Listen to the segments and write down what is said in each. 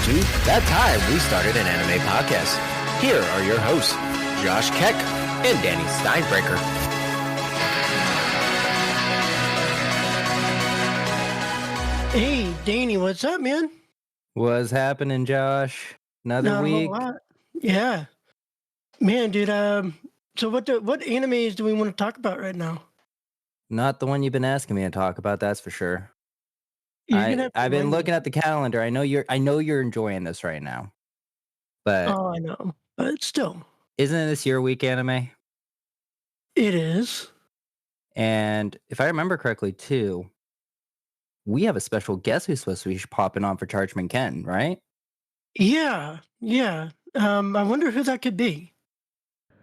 to That Time We Started an Anime Podcast. Here are your hosts, Josh Keck and Danny Steinbreaker. Hey, Danny, what's up, man? What's happening, Josh? Another Not a week? whole lot. Yeah. Man, dude, so what animes do we want to talk about right now? Not the one you've been asking me to talk about, that's for sure. I've been looking at the calendar. I know you're enjoying this right now. But Oh, I know. But still. Isn't this your week anime? It is. And if I remember correctly too, we have a special guest who's supposed to be popping on for Chargeman Ken, right? Yeah. I wonder who that could be.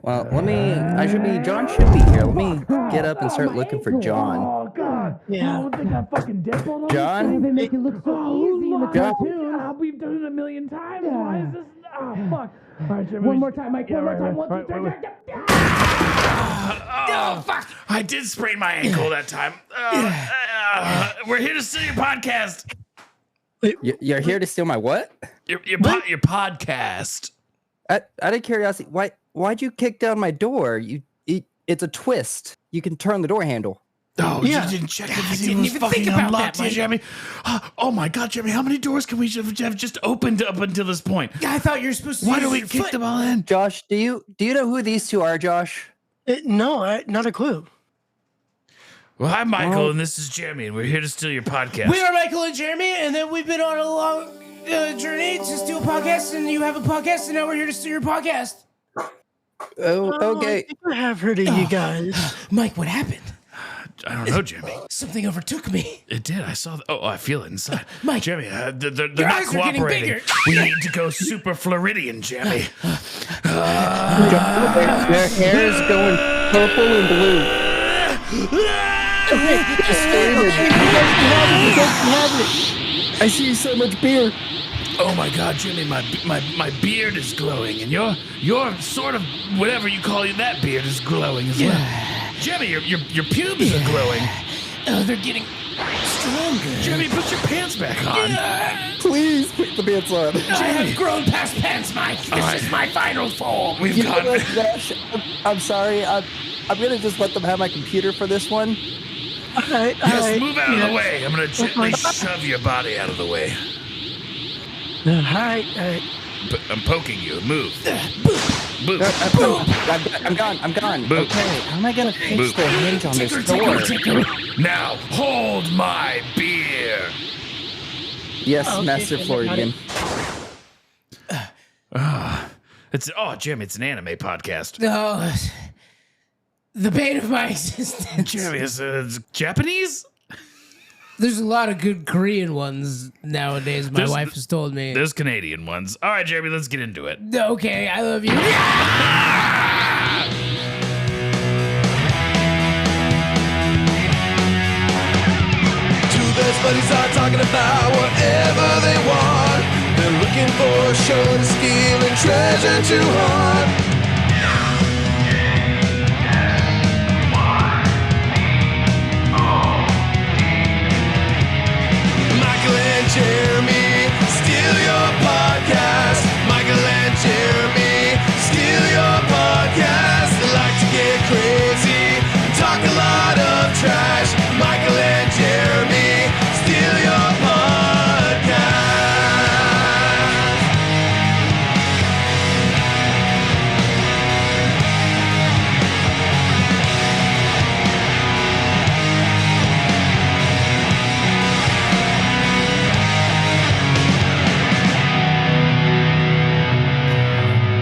Well, John should be here. Let me get up and start looking for John. Oh, God. Yeah. I don't think I fucking deadbolt on John? They make it look so easy in the John? cartoon. We've done it a million times. Why is this? Oh, fuck. All right, one more time, Mike. One more time. One, two, three. Oh, fuck. I did sprain my ankle that time. We're here to steal your podcast. You're here to steal my what? Your podcast. Out of curiosity, why'd you kick down my door? It's a twist. You can turn the door handle. Oh, Yeah. you didn't check if I it didn't was even fucking think about unlocked that, here, Jeremy. Oh my God, Jeremy, how many doors can we have just opened up until this point? I thought you were supposed to Why use do we your kick foot. them all in? Josh, do you know who these two are, Josh? No, not a clue. Well, I'm Michael, and this is Jeremy, and we're here to steal your podcast. We are Michael and Jeremy, and then we've been on a long journey to do a podcast, and you have a podcast, and now we're here to steal your podcast. Oh, I okay. think I have heard of you guys. Mike, what happened? I don't know, Jeremy. Something overtook me. It did. I saw. I feel it inside. Mike, Jeremy, they're your not eyes are getting cooperating. bigger. We need to go super Floridian, Jeremy. Their hair is going purple and blue. I see so much beer. Oh my God, Jimmy, my beard is glowing, and your sort of whatever you call that beard is glowing as well. Jimmy, your pubes are glowing. Oh, they're getting stronger. Jimmy, put your pants back on. Please put the pants on. I have grown past pants, Mike. This is my final form. We've You know got. what, Josh? I'm sorry. I'm gonna just let them have my computer for this one. All right. Yes, move out of the way. I'm gonna gently shove your body out of the way. All right. I'm poking you. Move. Move. I'm gone. Boop. Okay, how am I gonna fix Boop. the hinge on this door? Now hold my beer. Yes, Okay, Master I got Floridian. Jim, it's an anime podcast. Oh, the bane of my existence. Jeremy, it's Japanese? There's a lot of good Korean ones nowadays. My wife has told me. There's Canadian ones. All right, Jeremy, let's get into it. Okay, I love you. Two best buddies are talking about whatever they want. They're looking for a show to steal and treasure to haunt. Michael and Jeremy, steal your podcast. Michael and Jeremy, steal your podcast. They like to get crazy and talk a lot of trash. Michael and Jeremy, steal your podcast.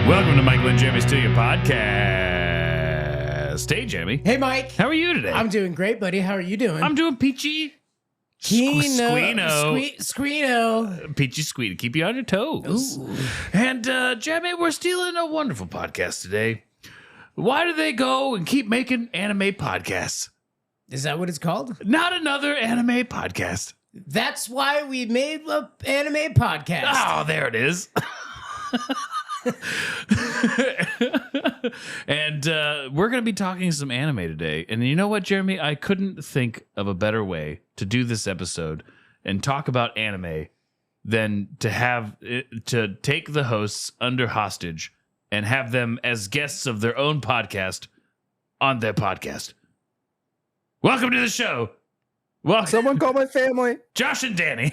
Welcome to Michael and Jeremy's To Your Podcast. Hey, Jeremy. Hey, Mike. How are you today? I'm doing great, buddy. How are you doing? I'm doing peachy. Squeeno. Peachy squeak to keep you on your toes. Ooh. And, Jeremy, we're stealing a wonderful podcast today. Why do they go and keep making anime podcasts? Is that what it's called? Not another anime podcast. That's why we made an anime podcast. Oh, there it is. And we're going to be talking some anime today. And you know what, Jeremy? I couldn't think of a better way to do this episode and talk about anime than to take the hosts under hostage and have them as guests of their own podcast on their podcast. Welcome to the show. Welcome. Someone call my family. Josh and Danny.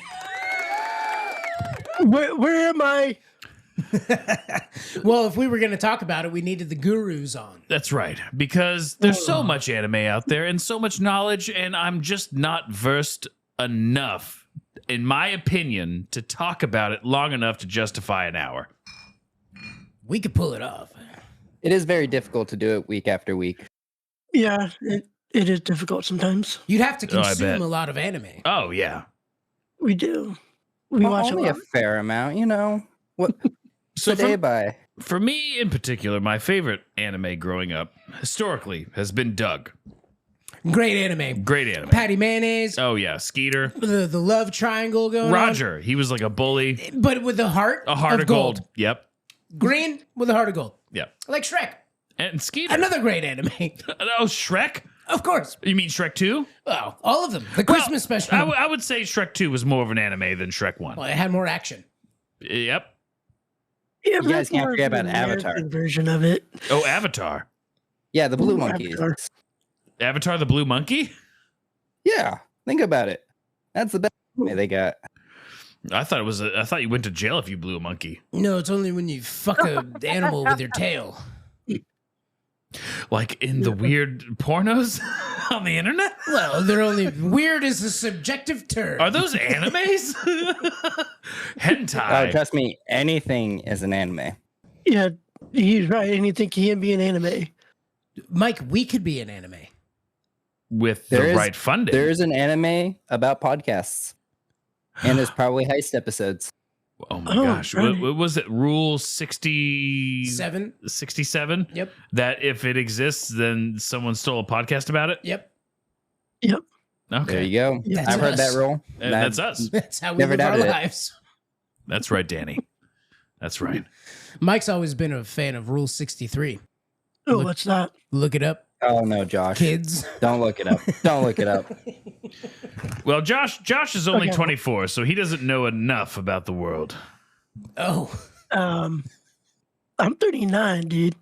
Where am I? Well, if we were going to talk about it, we needed the gurus on. That's right, because there's so much anime out there and so much knowledge, and I'm just not versed enough, in my opinion, to talk about it long enough to justify an hour. We could pull it off. It is very difficult to do it week after week. Yeah, it is difficult sometimes. You'd have to Oh, I consume bet. a lot of anime. Oh, yeah. We do. We watch Only a a lot. fair amount, you know. What So today by? For me in particular, my favorite anime growing up, historically, has been Doug. Great anime. Great anime. Patty Mayonnaise, Oh, yeah. Skeeter. the love triangle going Roger. He was like a bully. on. But with a heart A heart of gold. Yep. Green with a heart of gold. Yep. Like Shrek. And Skeeter. Another great anime. Oh, Shrek? Of course. You mean Shrek 2? Oh, all of them. The Christmas special. I would say Shrek 2 was more of an anime than Shrek 1. Well, it had more action. Yep. Yeah, You but guys that's can't more forget of an about Avatar. American version of it. Oh, Avatar. Yeah, the blue Ooh, monkeys. Avatar. Avatar the Blue Monkey? Yeah, think about it. That's the best anime they got. I thought you went to jail if you blew a monkey. No, it's only when you fuck an animal with your tail. Like in the weird pornos on the internet? Well, they're only weird is a subjective term. Are those animes? Oh, Hentai. trust me, anything is an anime. Yeah, he's right. Anything can be an anime. Mike, we could be an anime. With There the is- right funding. There's an anime about podcasts, and there's probably heist episodes. Oh my Oh, gosh. right. What was it? Rule 67? 7. Yep. That if it exists, then someone stole a podcast about it? Yep. Yep. Okay. There you go. That's I've heard us. that rule. And that's us. That's how we Never live our doubted it. lives. That's right, Danny. That's right. Mike's always been a fan of Rule 63. Oh, Look- what's that? Look it up, Oh no, Josh! kids. Don't look it up. Don't look it up. Well, Josh is only Okay. 24, so he doesn't know enough about the world. Oh. I'm 39, dude.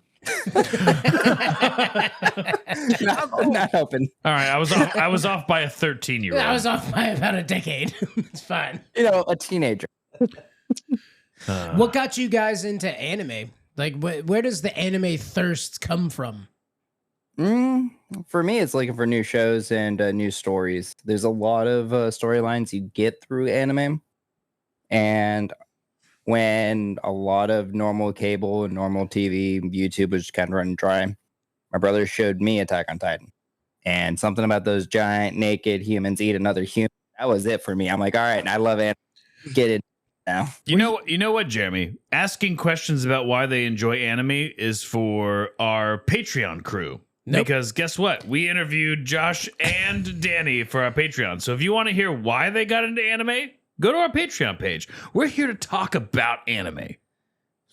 Not open. All right, I was off by a 13-year-old. I was off by about a decade. It's fine. You know, a teenager. What got you guys into anime? Like, where does the anime thirst come from? For me, it's looking for new shows and new stories. There's a lot of storylines you get through anime, and when a lot of normal cable and normal TV, YouTube was kind of running dry, my brother showed me Attack on Titan, and something about those giant naked humans eat another human. That was it for me. I'm like, all right, I love it. Get it now. You know what, Jeremy? Asking questions about why they enjoy anime is for our Patreon crew. Nope. Because guess what? We interviewed Josh and Danny for our Patreon. So if you want to hear why they got into anime, go to our Patreon page. We're here to talk about anime.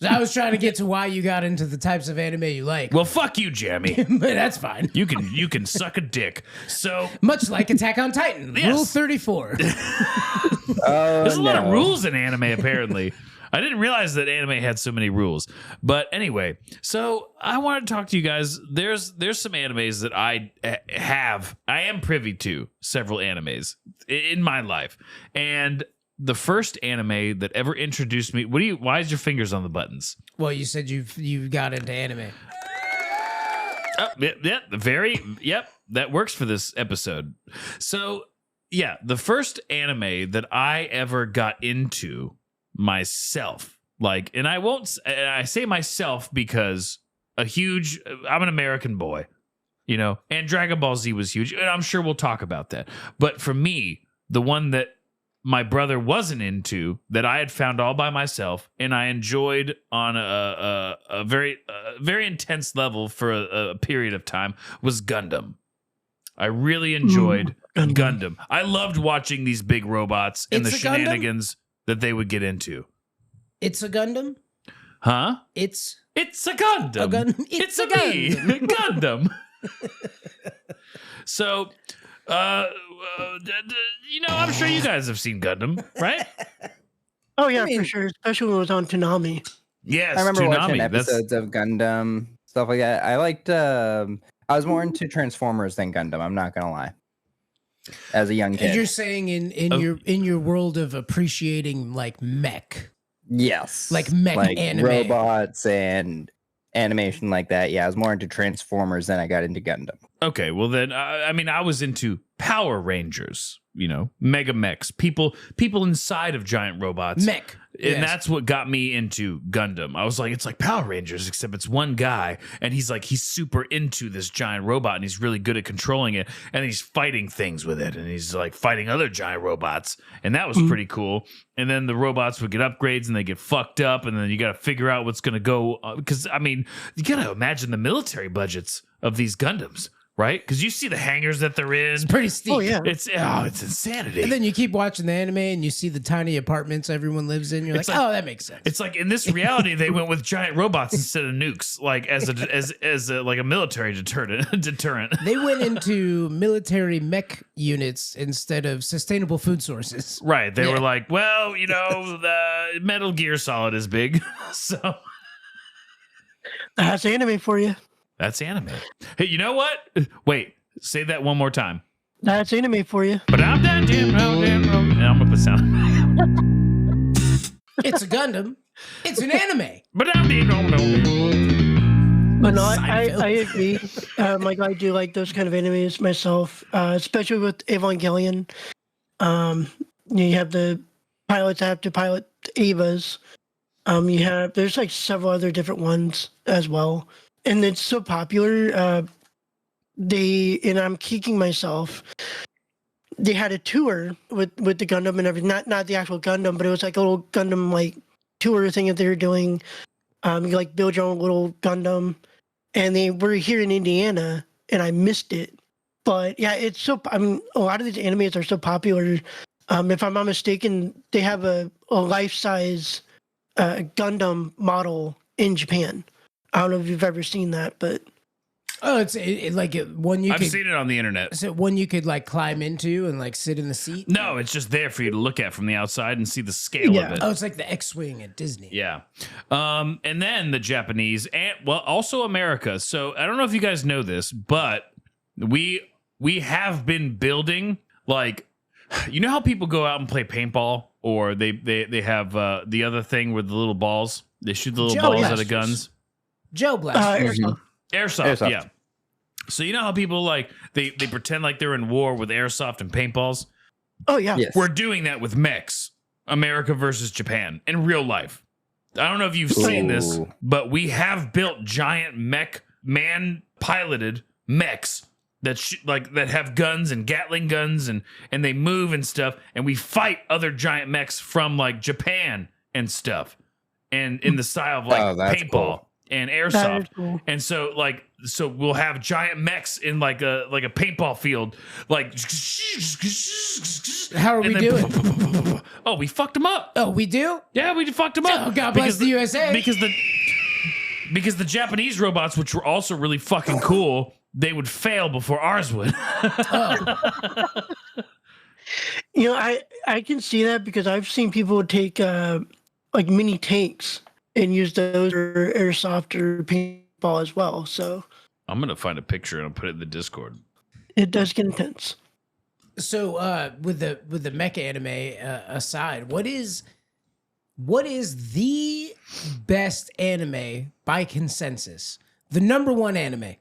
So I was trying to get to why you got into the types of anime you like. Well, fuck you, Jeremy. But that's fine. You can suck a dick. So Much like Attack on Titan, Yes. Rule 34. Oh, there's a lot of no. rules in anime, apparently. I didn't realize that anime had so many rules. But anyway, so I want to talk to you guys. There's some animes that I am privy to several animes in my life. And the first anime that ever introduced me, why is your fingers on the buttons? Well, you said you got into anime. Oh, yep, that works for this episode. So, yeah, the first anime that I ever got into myself, like, and I say myself because I'm an American boy, you know, and Dragon Ball Z was huge, and I'm sure we'll talk about that. But for me, the one that my brother wasn't into, that I had found all by myself, and I enjoyed on a very intense level for a period of time, was Gundam. I really enjoyed Gundam. I loved watching these big robots and It's the a Gundam? shenanigans that they would get into. It's a Gundam? Huh? It's a Gundam. It's a a me, Gundam. So, you know, I'm sure you guys have seen Gundam, right? Oh yeah, I mean- for sure. Especially when it was on Toonami. Yes, I remember watching Toonami. That's episodes of Gundam, stuff like that. I liked. I was more into Transformers than Gundam. I'm not gonna lie. As a young And kid, you're saying in Oh. your world of appreciating like mech. yes, like mech anime. robots and animation like that. Yeah, I was more into Transformers than I got into Gundam. okay. Well, then, I mean, I was into Power Rangers. Mega mechs, people inside of giant robots. Mech. And Yes. that's what got me into Gundam. I was like, it's like Power Rangers, except it's one guy, and he's super into this giant robot, and he's really good at controlling it, and he's fighting things with it, and he's like fighting other giant robots, and that was pretty cool. And then the robots would get upgrades, and they get fucked up, and then you got to figure out what's going to go. Because I mean, you got to imagine the military budgets of these Gundams, right? Because you see the hangars that they're in. It's pretty steep. Oh yeah. It's insanity. And then you keep watching the anime and you see the tiny apartments everyone lives in. You're It's like, like- oh, that makes sense. It's like in this reality, they went with giant robots instead of nukes, like as a like a military deterrent. They went into military mech units instead of sustainable food sources. Right. They Yeah. were like, well, the Metal Gear Solid is big, so That's anime for you. that's anime. Hey, you know what? Wait, say that one more time. That's anime for you. But I'm down, damn, and I'm gonna put sound. It's a Gundam. It's an anime. But I'm But no, Seinfeld. I agree. Like I do like those kind of animes myself, especially with Evangelion. You have the pilots that have to pilot Evas. There's like several other different ones as well, and it's so popular. And I'm kicking myself. They had a tour with the Gundam and everything. Not the actual Gundam, but it was like a little Gundam like tour thing that they were doing. You like build your own little Gundam, and they were here in Indiana, and I missed it. But yeah, it's so. I mean, a lot of these animes are so popular. If I'm not mistaken, they have a life-size Gundam model in Japan. I don't know if you've ever seen that, but Oh, it's like one you I've could. seen it on the internet. Is it one you could like climb into and like sit in the seat? No, it's just there for you to look at from the outside and see the scale Yeah. of it. Oh, it's like the X-wing at Disney. Yeah. And then the Japanese and also America. So I don't know if you guys know this, but we have been building like, you know how people go out and play paintball, or they have the other thing with the little balls. They shoot the little Joe balls out blasters. of guns. Joe Blast. Airsoft. Airsoft, yeah. So you know how people like they pretend like they're in war with airsoft and paintballs? Oh yeah. Yes. We're doing that with mechs. America versus Japan in real life. I don't know if you've seen this, Ooh. but we have built giant man-piloted mechs that that have guns and Gatling guns and they move and stuff, and we fight other giant mechs from like Japan and stuff, and in the style of like Oh, that's paintball cool. and That is airsoft. cool. And so we'll have giant mechs in like a paintball field, like How are we and then doing? Oh, we fucked them up. Oh, we do? Yeah, we fucked them up. Oh, God bless the USA. Because the Japanese robots, which were also really fucking cool, they would fail before ours would. You know, I can see that because I've seen people take like mini tanks and use those for airsoft or paintball as well. So I'm gonna find a picture and I'll put it in the Discord. it does get intense. So, with the mecha anime aside, what is the best anime by consensus? The number one anime.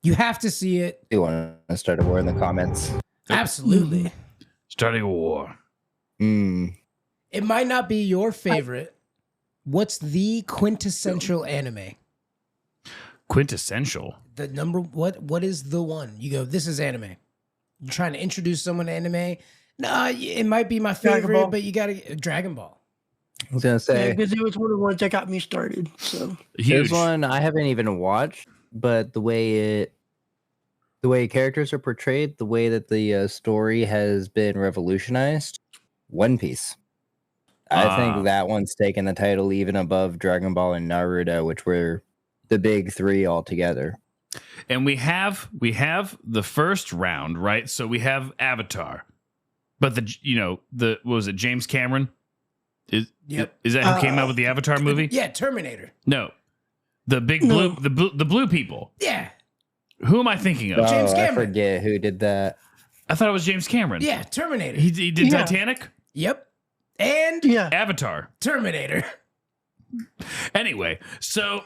You have to see it. You want to start a war in the comments? Absolutely. Starting a war. It might not be your favorite. What's the quintessential anime? Quintessential. The number what is the one? You go, this is anime. You're trying to introduce someone to anime. Nah, it might be my Dragon favorite, Ball. but you gotta Dragon Ball. I was gonna say Because it was one of the ones that got me started. So Huge. there's one I haven't even watched, but the way characters are portrayed, the way that the story has been revolutionized, One Piece. I think that one's taken the title even above Dragon Ball and Naruto, which were the big three altogether. And we have the first round, right? So we have Avatar, but what was it, James Cameron? Yep. Is that who came out with the Avatar movie? Yeah, Terminator. No. The big blue, the blue people. Yeah. Who am I thinking of? James I Cameron. forget who did that. I thought it was James Cameron. Yeah, Terminator. He did Yeah. Titanic? Yep. And Yeah. Avatar. Terminator. Anyway, so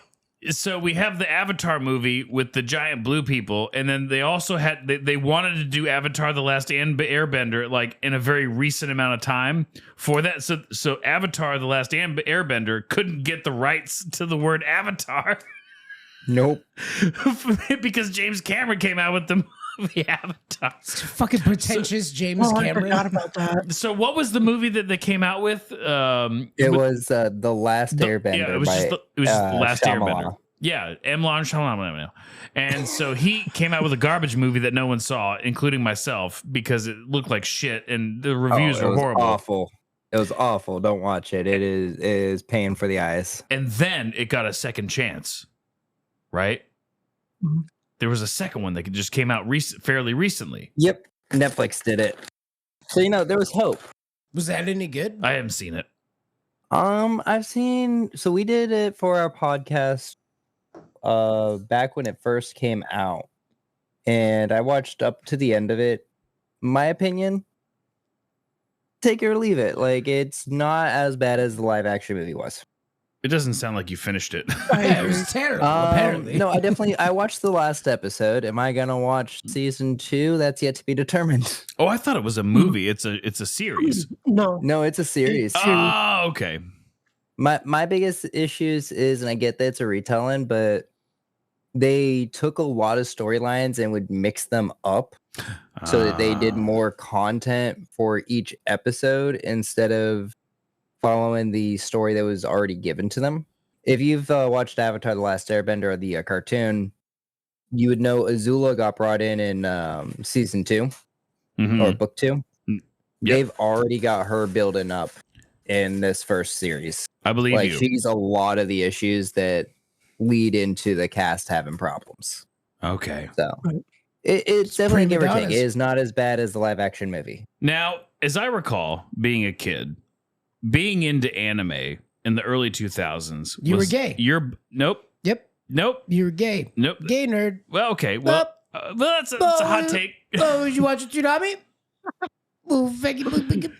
we have the Avatar movie with the giant blue people, and then they also had they wanted to do Avatar: The Last Airbender like in a very recent amount of time for that. So Avatar: The Last Airbender couldn't get the rights to the word Avatar Nope. because James Cameron came out with the movie Avatar. Fucking pretentious James Oh, I Cameron. forgot about that. So what was the movie that they came out with? It was The Last Airbender. Yeah, it was by, just the Last Shyamalan. Airbender. Yeah, M. Night Shyamalan. And so he came out with a garbage movie that no one saw, including myself, because it looked like shit and the reviews it were was horrible. awful. It was awful. Don't watch it. It is pain for the eyes. And then it got a second chance, right? Mhm. There was a second one that just came out fairly recently. Yep. Netflix did it. So there was hope. Was that any good? I haven't seen it. I've seen. So we did it for our podcast back when it first came out, and I watched up to the end of it. My opinion, take it or leave it. Like, it's not as bad as the live action movie was. It doesn't sound like you finished it. Yeah, it was terrible, apparently. No, I watched the last episode. Am I gonna watch season 2? That's yet to be determined. Oh, I thought it was a movie. It's a series. No. No, it's a series. Oh, okay. My biggest issues is, and I get that it's a retelling, but they took a lot of storylines and would mix them up so that they did more content for each episode instead of following the story that was already given to them. If you've watched Avatar: The Last Airbender or the cartoon, you would know Azula got brought in season 2 or book 2. Yep. They've already got her building up in this first series. I believe Like, you. she's a lot of the issues that lead into the cast having problems. Okay. So it's definitely give or take. prima It is not as bad as the live action movie. Now, as I recall, being a kid, being into anime in the early 2000s, You were gay. Nope. Yep. Nope. You were gay. Nope. Gay nerd. Well, okay. Well, that's a hot take. Oh, did you watch a Tsunami? Oh, faggy.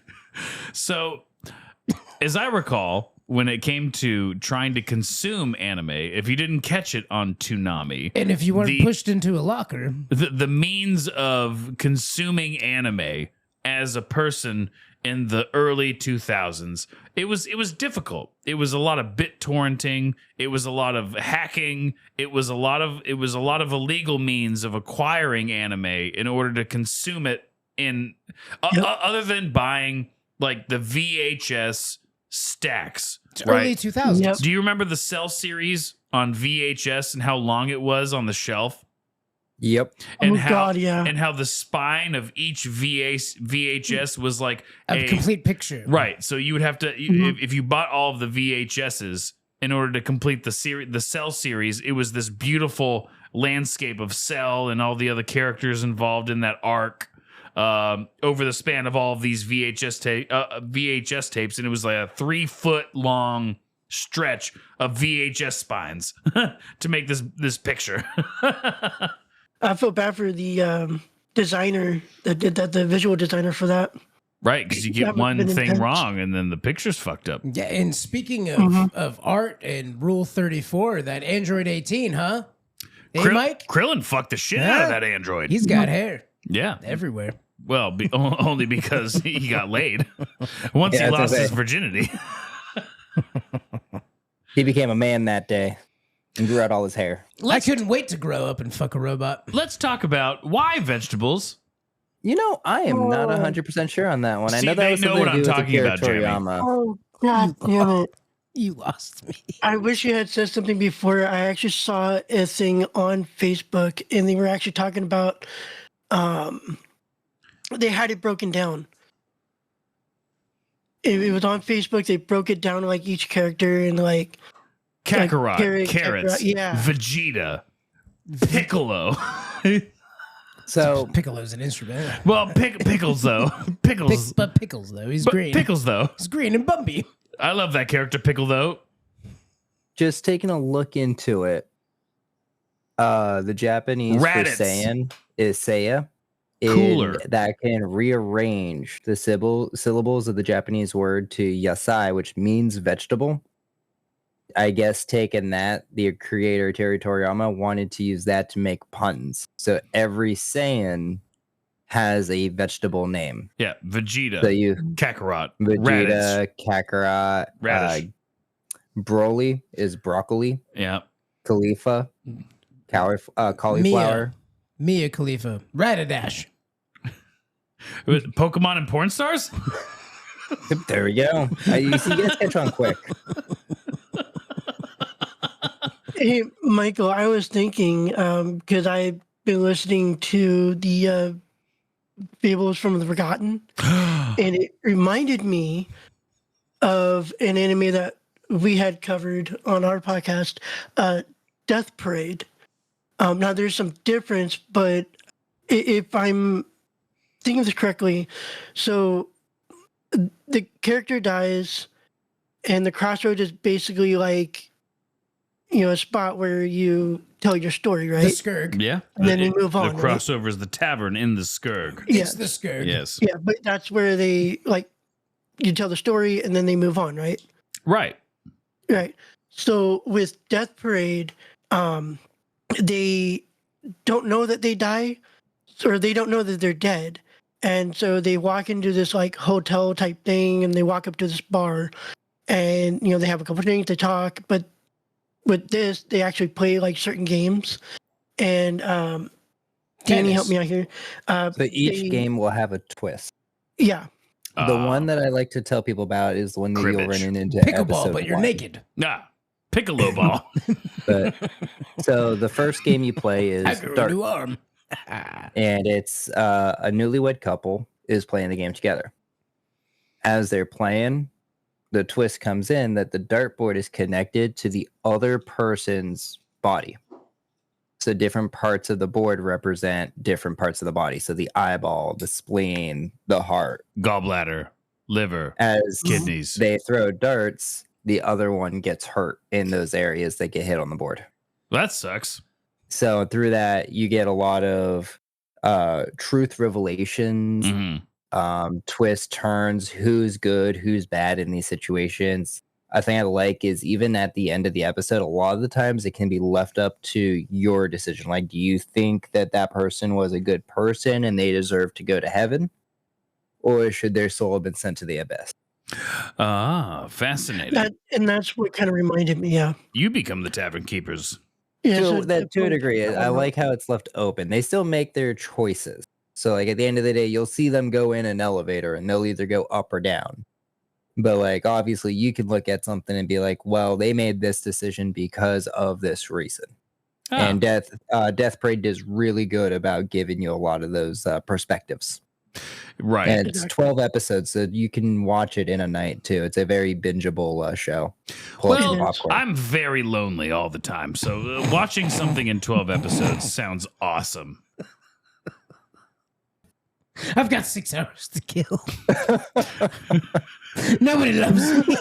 So, as I recall, when it came to trying to consume anime, if you didn't catch it on Toonami, And if you weren't pushed into a locker, the means of consuming anime as a person in the early 2000s, it was difficult. It was a lot of bit torrenting. It was a lot of hacking. It was a lot of illegal means of acquiring anime in order to consume it in other than buying like the VHS stacks. it's Right. early 2000s. Yep. Do you remember the Cell series on VHS and how long it was on the shelf? Yep. And Oh, how, God, yeah. and how the spine of each VHS was like A complete picture. right. So you would have to Mhm. if you bought all of the VHSs in order to complete the Cell series, it was this beautiful landscape of Cell and all the other characters involved in that arc over the span of all of these VHS tapes, and it was like a 3-foot long stretch of VHS spines to make this picture. I feel bad for the designer that did that, the visual designer for that. Right, because you get That one would've been thing intense. wrong and then the picture's fucked up. Yeah, and speaking of, Mhm. of art and Rule 34, that Android 18, huh? Hey, Mike? Krillin fucked the shit out of that android. He's got hair Yeah. everywhere. Well, only because he got laid. Once Yeah, he that's lost okay. his virginity. He became a man that day and grew out all his hair. I couldn't wait to grow up and fuck a robot. Let's talk about why vegetables. I am not 100% sure on that one. I See, know that they was know something what to do I'm with talking Akira about, Jamie. Toriyama. Oh, God damn it. You lost me. I wish you had said something before. I actually saw a thing on Facebook, and they were actually talking about they had it broken down. It was on Facebook. They broke it down like each character and like Kakarot, Kakarot, carrots, yeah. Vegeta, Piccolo. So Piccolo's an instrument. Well, pickles though. Pickles. But Pickles, though. He's But green. Pickles though. He's green and bumpy. I love that character Pickle though. Just taking a look into it, the Japanese Raditz. for Saiyan is Seiya. Cooler. That can rearrange the syllables of the Japanese word to yasai, which means vegetable. I guess taking that, the creator Terry Toriyama wanted to use that to make puns. So every Saiyan has a vegetable name. Yeah, Vegeta, So you Kakarot, Vegeta, Raditz. Kakarot, Radish. Broly is broccoli, Yeah. Khalifa, cauliflower. Mia Khalifa. Radadash. Pokemon and porn stars? There we go. You see, you guys catch on quick. Hey, Michael, I was thinking, because I've been listening to the Fables from the Forgotten, and it reminded me of an anime that we had covered on our podcast, Death Parade. Now, there's some difference, but if I'm thinking of this correctly, so the character dies, and the crossroads is basically like, a spot where you tell your story, The right? Skurg. Yeah. And then you move on, The right? crossover is the tavern in the Skurg. It's the Skurg. Yes. Yeah, but that's where they you tell the story and then they move on, right? Right. Right. So with Death Parade, they don't know that they die, or they don't know that they're dead, and so they walk into this hotel type thing, and they walk up to this bar, and they have a couple things, they talk, but with this they actually play certain games, and Danny, help me out here. So each game will have a twist. Yeah. The one that I like to tell people about is the one that you'll Cribbage. run into Pickleball, episode but you're 1. naked. Piccolo ball. But so the first game you play is I grew a Dart, new arm. and it's a newlywed couple is playing the game together. As they're playing, the twist comes in that the dartboard is connected to the other person's body. So different parts of the board represent different parts of the body. So the eyeball, the spleen, the heart. Gallbladder, liver, As kidneys. they throw darts, the other one gets hurt in those areas that get hit on the board. That sucks. So through that, you get a lot of truth revelations, Mhm. twists, turns, who's good, who's bad in these situations. A thing I like is even at the end of the episode, a lot of the times it can be left up to your decision. Like, do you think that that person was a good person and they deserve to go to heaven? Or should their soul have been sent to the abyss? Ah, fascinating. That's what kind of reminded me. Yeah. You become the tavern keepers. Yeah. So so that to a the- degree, I like how it's left open. They still make their choices. So like at the end of the day, you'll see them go in an elevator and they'll either go up or down. But like obviously you can look at something and be like, well, they made this decision because of this reason. Ah, And Death Parade does really good about giving you a lot of those perspectives. right. And it's 12 episodes, so you can watch it in a night too. It's a very bingeable show. Pull up some Well, popcorn. I'm very lonely all the time, so watching something in 12 episodes sounds awesome. I've got 6 hours to kill. Nobody loves me.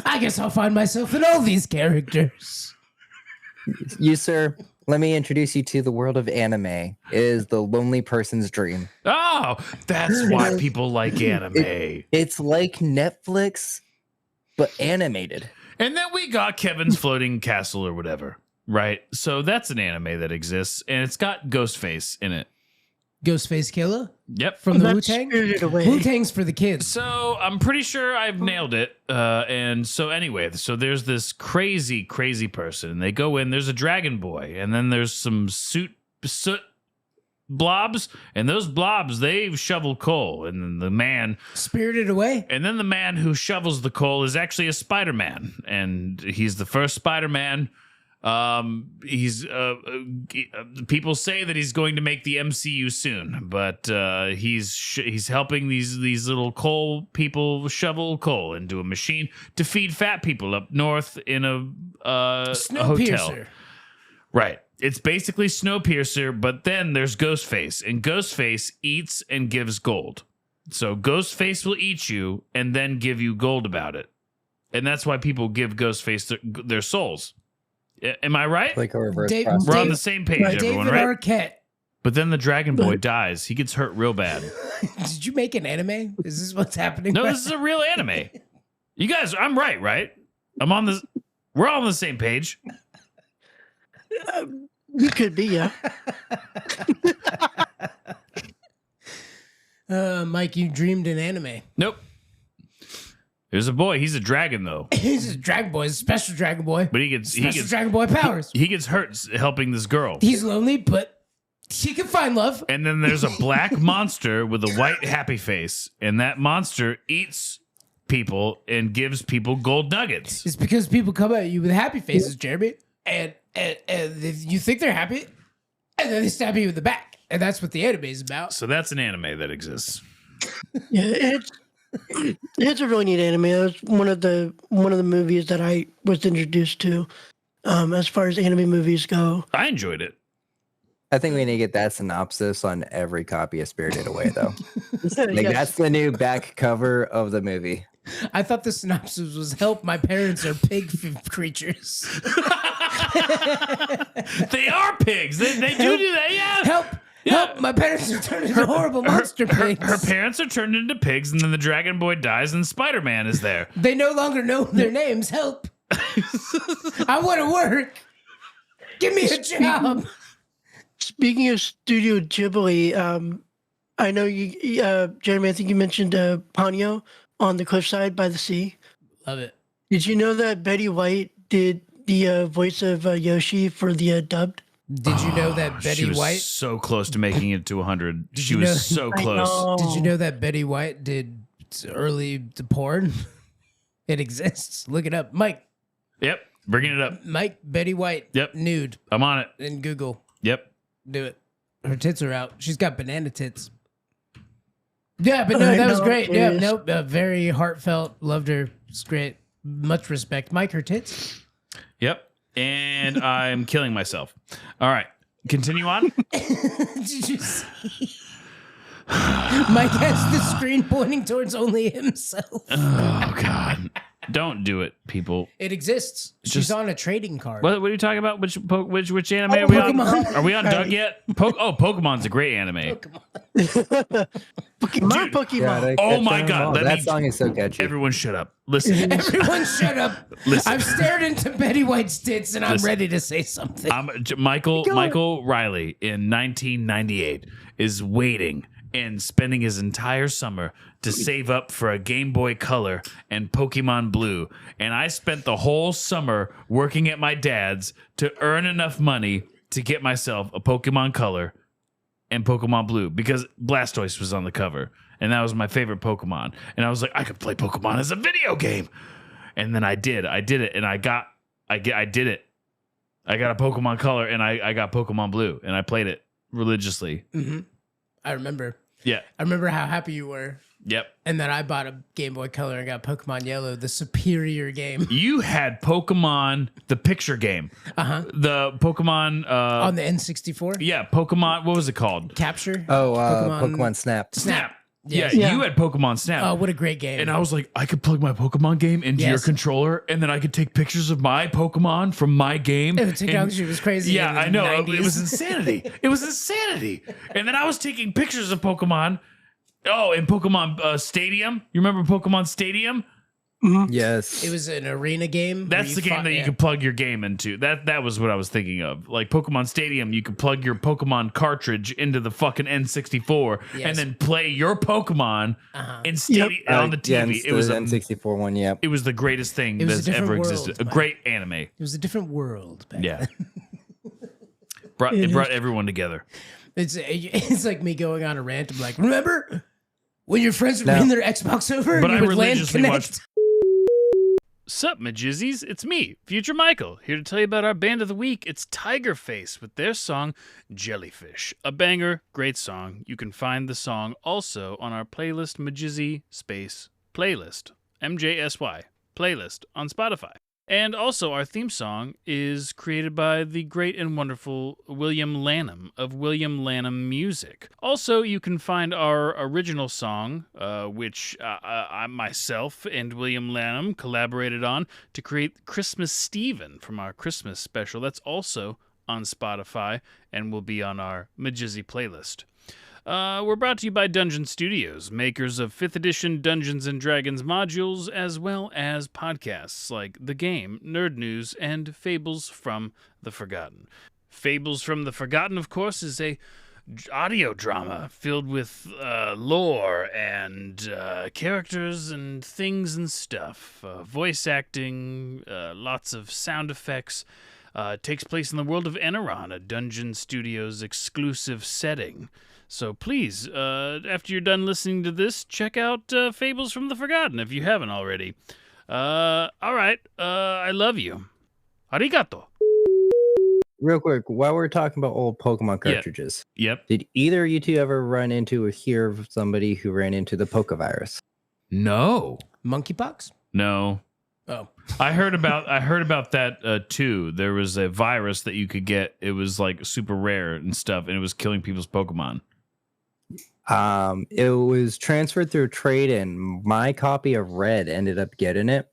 I guess I'll find myself in all these characters. You, sir, let me introduce you to the world of anime. It is the lonely person's dream. Oh, that's why people like anime. It's like Netflix, but animated. And then we got Kevin's Floating Castle or whatever, right? So that's an anime that exists, and it's got Ghostface in it. Ghostface Killer Yep. from the Wu That's Tang. Spirited Away. Wu Tang's for the kids. So I'm pretty sure I've nailed it. And so anyway, so there's this crazy person. And they go in, there's a dragon boy, and then there's some soot blobs, and those blobs, they shovel coal. And then the man who shovels the coal is actually a Spider-Man. And he's the first Spider-Man. He's people say that he's going to make the MCU soon, but he's helping these little coal people shovel coal into a machine to feed fat people up north in a hotel. Snowpiercer. Right. It's basically Snowpiercer, but then there's Ghostface, and Ghostface eats and gives gold. So Ghostface will eat you and then give you gold about it. And that's why people give Ghostface their souls. Am I right? Like a reverse Dave- process. We're on the same page, everyone, David right? Arquette. But then the Dragon Boy dies. He gets hurt real bad. Did you make an anime? Is this what's happening? No, right this is a real anime. You guys, I'm right? I'm on this. We're all on the same page. You could be, yeah. Mike, you dreamed an anime. Nope. There's a boy. He's a dragon, though. He's a Dragon Boy, a special Dragon Boy. But he gets Dragon Boy powers. he gets hurt helping this girl. He's lonely, but he can find love. And then there's a black monster with a white happy face, and that monster eats people and gives people gold nuggets. It's because people come at you with happy faces, Jeremy, and you think they're happy, and then they stab you in the back, and that's what the anime is about. So that's an anime that exists. Yeah, it's a really neat anime. It was one of the movies that I was introduced to, as far as anime movies go. I enjoyed it. I think we need to get that synopsis on every copy of Spirited Away, though. Like Yes. that's the new back cover of the movie. I thought the synopsis was "Help! My parents are pig creatures." They are pigs. They do that. Yeah. Help! Yeah. Help! My parents are turned into horrible monster pigs. Her parents are turned into pigs, and then the Dragon Boy dies, and Spider-Man is there. They no longer know their names. Help! I want to work. Give me a job. Speaking of Studio Ghibli, I know you, Jeremy, I think you mentioned Ponyo on the cliffside by the sea. Love it. Did you know that Betty White did the voice of Yoshi for the dubbed? Did you know that She Betty was White? so close to making it to 100. She you was know- so I close. know. Did you know that Betty White did early porn? It exists. Look it up, Mike. Yep. Bringing it up. Mike Betty White. Yep. Nude I'm on it. in Google. Yep. Do it. Her tits are out. She's got banana tits. Yeah, but no, that was great. Yeah, Yes. nope. Very heartfelt. Loved her. It's great. Much respect. Mike, her tits. Yep. And I'm killing myself. All right. Continue on. Did you see? Mike has the screen pointing towards only himself. Oh, God. Don't do it, people. It exists. She's Just- on a trading card. What are you talking about? Which anime are we on? Pokemon. Are we on Doug yet? Pokemon's a great anime. My Pokemon. Oh my God, let that me- song is so catchy. Everyone shut up. Listen. Everyone shut up. Listen. I've stared into Betty White's tits and I'm Listen. ready to say something. Michael Riley in 1998 is waiting and spending his entire summer to save up for a Game Boy Color and Pokemon Blue. And I spent the whole summer working at my dad's to earn enough money to get myself a Pokemon Color and Pokemon Blue because Blastoise was on the cover. And that was my favorite Pokemon. And I was like, I could play Pokemon as a video game. And then I did it. And I did it. I got a Pokemon Color and I got Pokemon Blue and I played it religiously. Mm-hmm. I remember. Yeah. I remember how happy you were. Yep. And then I bought a Game Boy Color and got Pokemon Yellow, the superior game. You had Pokemon, the picture game. Uh-huh. The Pokemon. On the N64? Yeah, Pokemon. What was it called? Capture? Oh, Pokemon Snap. Snap. Yeah. Yeah, you had Pokemon Snap. Oh, what a great game. And I was like, I could plug my Pokemon game into your Yes. controller, and then I could take pictures of my Pokemon from my game. The technology was crazy. Yeah, in the I know. 90s. It was insanity. It was insanity. And then I was taking pictures of Pokemon. Oh, and Pokemon Stadium. You remember Pokemon Stadium? Yes. It was an arena game. That's where the game fought- that you yeah. could plug your game into. That was what I was thinking of. Like Pokemon Stadium, you could plug your Pokemon cartridge into the fucking N64 Yes. and then play your Pokemon Uh-huh. in stadium on the TV. Yeah, It was the a, N64 one. Yep. it was the greatest thing It was a that's different ever world, existed. A man. great anime. It was a different world back Yeah. then. It brought everyone together. It's like me going on a rant. I'm like, remember when your friends would No. bring their Xbox over But and I you would land religiously Connect? watched. Sup, majizzies? It's me, Future Michael, here to tell you about our band of the week. It's Tigerface with their song Jellyfish. A banger, great song. You can find the song also on our playlist Majizzy Space Playlist. MJSY Playlist on Spotify. And also, our theme song is created by the great and wonderful William Lanham of William Lanham Music. Also, you can find our original song, which I myself and William Lanham collaborated on to create Christmas Steven from our Christmas special. That's also on Spotify and will be on our Majizzy playlist. We're brought to you by Dungeon Studios, makers of 5th edition Dungeons & Dragons modules, as well as podcasts like The Game, Nerd News, and Fables from the Forgotten. Fables from the Forgotten, of course, is a audio drama filled with lore and characters and things and stuff. Voice acting, lots of sound effects. Takes place in the world of Eneron, a Dungeon Studios exclusive setting. So please, after you're done listening to this, check out Fables from the Forgotten if you haven't already. All right, I love you. Arigato. Real quick, while we're talking about old Pokemon cartridges, Yep. did either of you two ever run into or hear of somebody who ran into the Pokevirus? No. Monkeypox? No. Oh. I heard about that too. There was a virus that you could get. It was like super rare and stuff, and it was killing people's Pokemon. It was transferred through trade, and my copy of Red ended up getting it.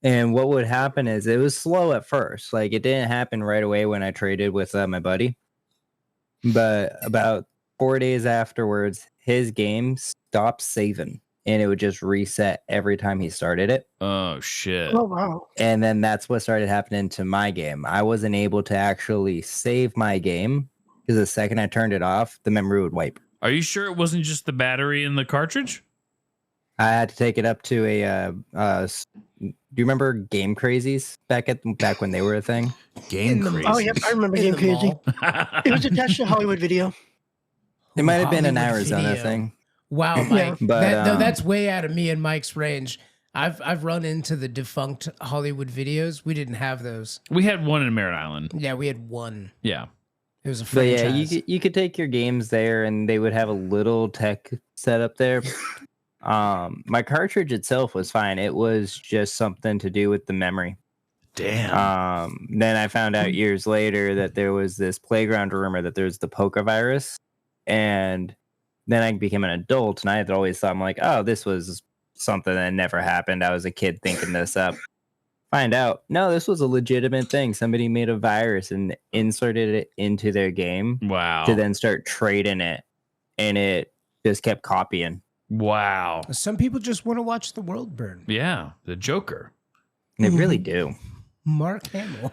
And what would happen is it was slow at first. Like, it didn't happen right away when I traded with my buddy. But about 4 days afterwards, his game stopped saving, and it would just reset every time he started it. Oh, shit. Oh, wow. And then that's what started happening to my game. I wasn't able to actually save my game because the second I turned it off, the memory would wipe. Are you sure it wasn't just the battery in the cartridge? I had to take it up to a. Do you remember Game Crazies back when they were a thing? Game Crazy. Oh, yep, I remember In Game the Crazy. mall. It was attached to Hollywood Video. It might have been an Hollywood Arizona Video. thing. Wow, Yeah. Mike. But, No, that's way out of me and Mike's range. I've run into the defunct Hollywood Videos. We didn't have those. We had one in Merritt Island. Yeah, we had one. Yeah. It was a But yeah, franchise. you could take your games there, and they would have a little tech setup there. My cartridge itself was fine. It was just something to do with the memory. Damn. Then I found out years later that there was this playground rumor that there's the Pokevirus, and then I became an adult, and I had always thought, I'm like, oh, this was something that never happened. I was a kid thinking this up. Find out, no, this was a legitimate thing. Somebody made a virus and inserted it into their game Wow. to then start trading it, and it just kept copying. Wow. Some people just want to watch the world burn. Yeah. The Joker. And they really do. Mark Hamill.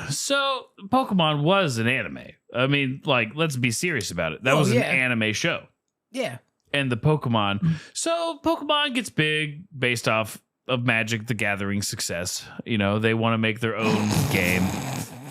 So Pokemon was an anime. I mean, like, let's be serious about it. That Oh, was yeah. an anime show. Yeah. And the Pokemon. So Pokemon gets big based off of Magic the Gathering success. You know, they want to make their own game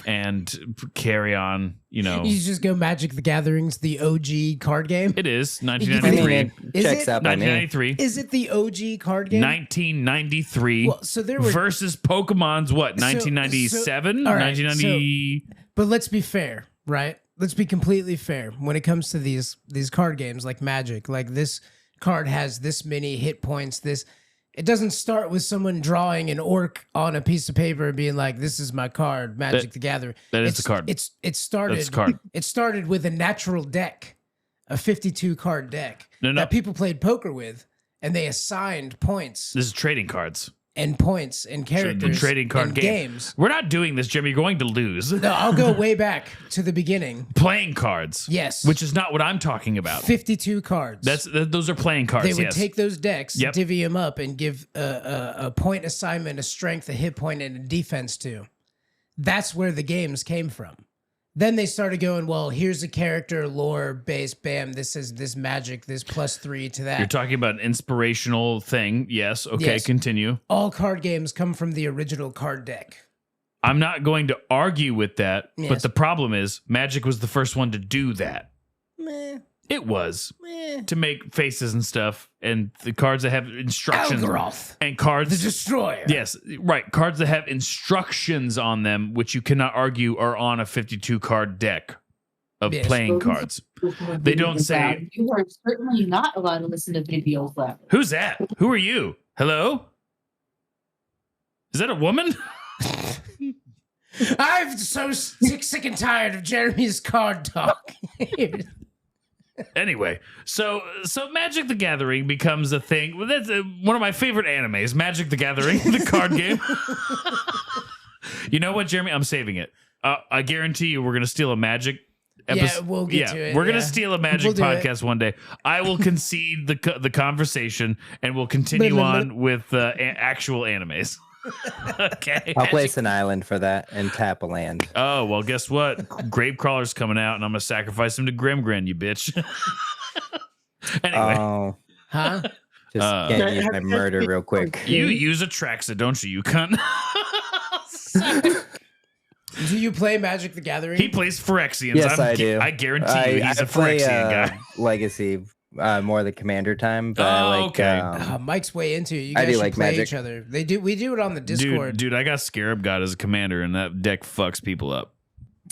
and carry on, you know. You just go Magic the Gathering's the OG card game. It is I 1993. mean, it Is checks it? out by me. 1993. Is it the OG card game? 1993 Well, so there were, versus Pokemon's what? 1997? all right, 1990. but let's be fair, right? Let's be completely fair when it comes to these card games like Magic. Like, this card has this many hit points. It doesn't start with someone drawing an orc on a piece of paper and being like, "This is my card, Magic the Gathering." That is the card. It started. That's the card. It started with a natural deck, a 52 card deck No. that people played poker with, and they assigned points This is trading cards. and points and characters. trading card and game. games. We're not doing this, Jimmy. You're going to lose. No, I'll go way back to the beginning. Playing cards. Yes. Which is not what I'm talking about. 52 cards. Those are playing cards. They would yes. take those decks, Yep. divvy them up, and give a point assignment, a strength, a hit point, and a defense to. That's where the games came from. Then they started going, well, here's a character, lore, base, bam, this is this magic, this +3 to that. You're talking about an inspirational thing. Yes. Okay, Yes. continue. All card games come from the original card deck. I'm not going to argue with that, but Yes. the problem is Magic was the first one to do that. Meh, It was meh. to make faces and stuff, and the cards that have instructions Algaroth, and cards. the Destroyer. Yes, right. Cards that have instructions on them, which you cannot argue are on a 52 card deck of Yes. playing cards. They don't say- You are certainly not allowed to listen to video left. Who's that? Who are you? Hello? Is that a woman? I'm so sick and tired of Jeremy's card talk. Anyway, so Magic the Gathering becomes a thing. Well, that's one of my favorite animes, Magic the Gathering, the card game. You know what, Jeremy? I'm saving it. I guarantee you we're going to steal a Magic episode. Yeah, we'll get to it. We're going to steal a Magic We'll podcast one day. I will concede the conversation, and we'll continue on with actual animes. Okay. I'll place an island for that and tap a land. Oh, well, guess what? Gravecrawler's coming out, and I'm going to sacrifice him to Grimgrin, you bitch. Anyway. Oh, Huh? just can't use my murder real quick. You use Atraxa, don't you, you cunt? Do you play Magic the Gathering? He plays Phyrexians. Yes, I do. I guarantee you he's a play, Phyrexian guy. Legacy, more the commander time, but I like. Okay. Mike's way into it. You I guys do should like play Magic. each other. We do it on the Discord. Dude, I got Scarab God as a commander, and that deck fucks people up.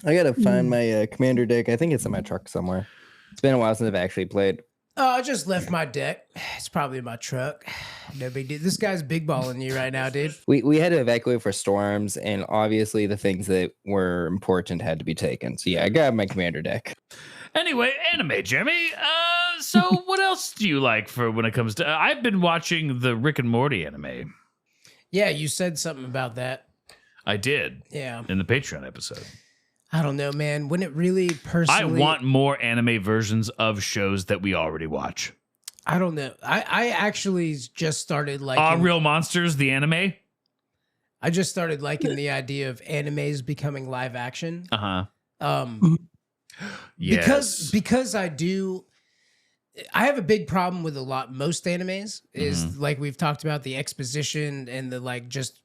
I gotta find my commander deck. I think it's in my truck somewhere. It's been a while since I've actually played. Oh, I just left my deck. It's probably in my truck. No big deal. This guy's big balling you right now, dude. We had to evacuate for storms, and obviously the things that were important had to be taken. So yeah, I got my commander deck. Anyway, anime, Jeremy. So what else do you like for when it comes to? I've been watching the Rick and Morty anime. Yeah, you said something about that. I did. Yeah. In the Patreon episode. I don't know, man. When it really personally... I want more anime versions of shows that we already watch. I don't know. I actually just started liking... Real Monsters, the anime? I just started liking the idea of animes becoming live action. Uh-huh. Yes. Because I have a big problem with most animes is like we've talked about the exposition and the like just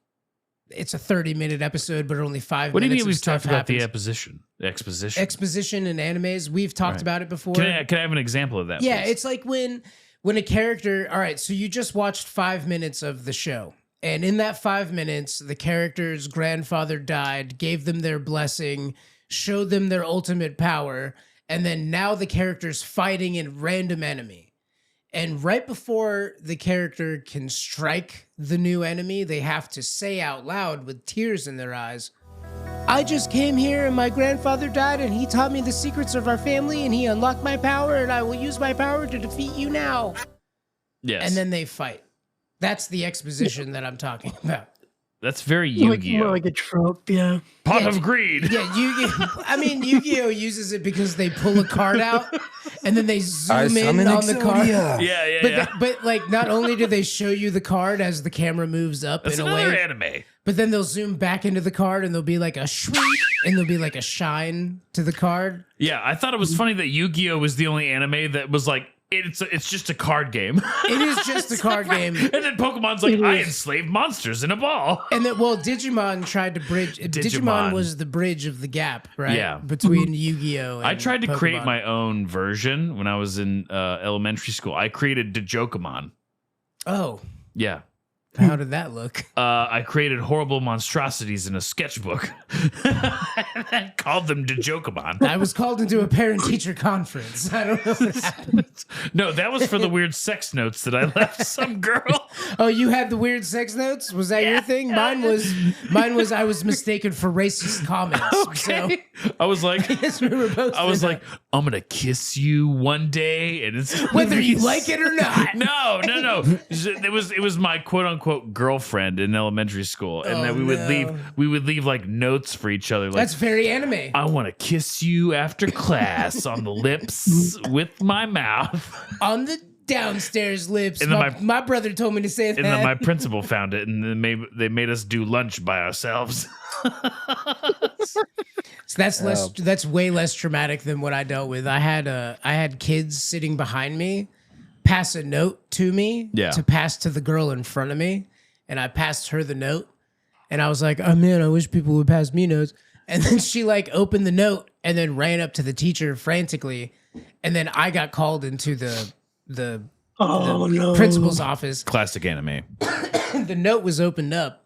it's a 30-minute episode, but only 5 minutes. What do you mean we've stuff talked about happens. the exposition? Exposition in animes. We've talked about it before. Can I have an example of that? Yeah, please? it's like when a character, all right, so you just watched 5 minutes of the show. And in that 5 minutes, the character's grandfather died, gave them their blessing, showed them their ultimate power, and then now the character's fighting a random enemy. And right before the character can strike the new enemy, they have to say out loud with tears in their eyes, I just came here and my grandfather died and he taught me the secrets of our family and he unlocked my power and I will use my power to defeat you now. Yes. And then they fight. That's the exposition that I'm talking about. That's very More Yu-Gi-Oh! like a trope, yeah. Pot of Greed. Yeah, Yu-Gi-Oh! I mean, Yu-Gi-Oh! Uses it because they pull a card out and then they zoom in on the card. Yeah. But like, not only do they show you the card as the camera moves up That's in a another way, anime. but then they'll zoom back into the card and there'll be like a shriek and there'll be like a shine to the card. Yeah, I thought it was funny that Yu-Gi-Oh! Was the only anime that was like, it's just a card game. It is just a card game. And then Pokemon's like, I enslave monsters in a ball. And then, well, Digimon tried to bridge. Digimon was the bridge of the gap, right? Yeah. Between Yu-Gi-Oh! And I tried to create Pokemon. my own version when I was in elementary school. I created Dijokamon. Oh, Yeah. how did that look? I created horrible monstrosities in a sketchbook and called them Dijokamon. I was called into a parent-teacher conference. I don't know what happened. No, that was for the weird sex notes that I left some girl. Oh, you had the weird sex notes? Was that your thing? Mine was I was mistaken for racist comments. Okay. I was like, So we were both I'm gonna kiss you one day, and it's whether you like it or not. No. It was my quote unquote girlfriend in elementary school, and then we would leave like notes for each other. Like, That's very anime. I want to kiss you after class on the lips with my mouth. On the downstairs lips. And then My brother told me to say that. And then my principal found it, and then they made us do lunch by ourselves. So that's way less traumatic than what I dealt with. I had kids sitting behind me pass a note to me to pass to the girl in front of me, and I passed her the note, and I was like, oh man, I wish people would pass me notes. And then she like opened the note and then ran up to the teacher frantically, and then I got called into the principal's office. Classic anime. The note was opened up,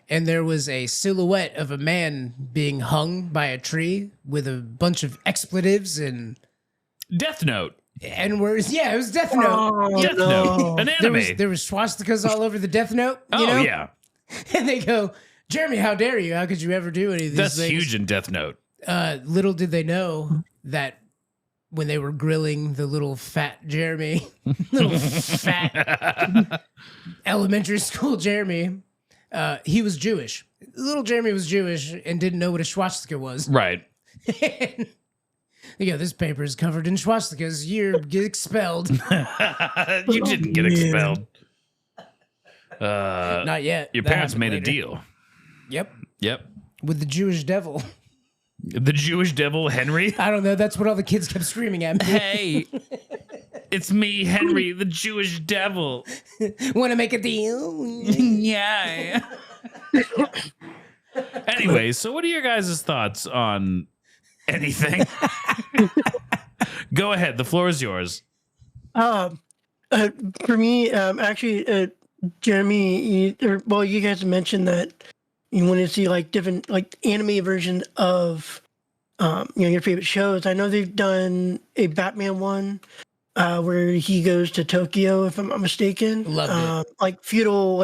and there was a silhouette of a man being hung by a tree with a bunch of expletives and Death Note. N words. Yeah, it was Death Note. Death Note. An anime. There was swastikas all over the Death Note. Oh, you know? yeah. And they go, Jeremy, how dare you? How could you ever do any of these That's things? huge in Death Note. Little did they know that when they were grilling the little fat Jeremy, little fat elementary school Jeremy, he was Jewish. Little Jeremy was Jewish and didn't know what a swastika was. Right. You go, this paper is covered in swastikas. You're expelled. You didn't get expelled. Not yet. Your That parents happened made a later. deal. Yep. Yep. With the Jewish devil. The Jewish devil, Henry. I don't know. That's what all the kids kept screaming at me. Hey, it's me, Henry, the Jewish devil. Want to make a deal? Yeah. Anyway, so what are your guys' thoughts on anything? Go ahead. The floor is yours. For me, actually, Jeremy, you guys mentioned that you want to see like different like anime versions of your favorite shows. I know they've done a Batman one where he goes to Tokyo, if I'm not mistaken. Loved it. Like feudal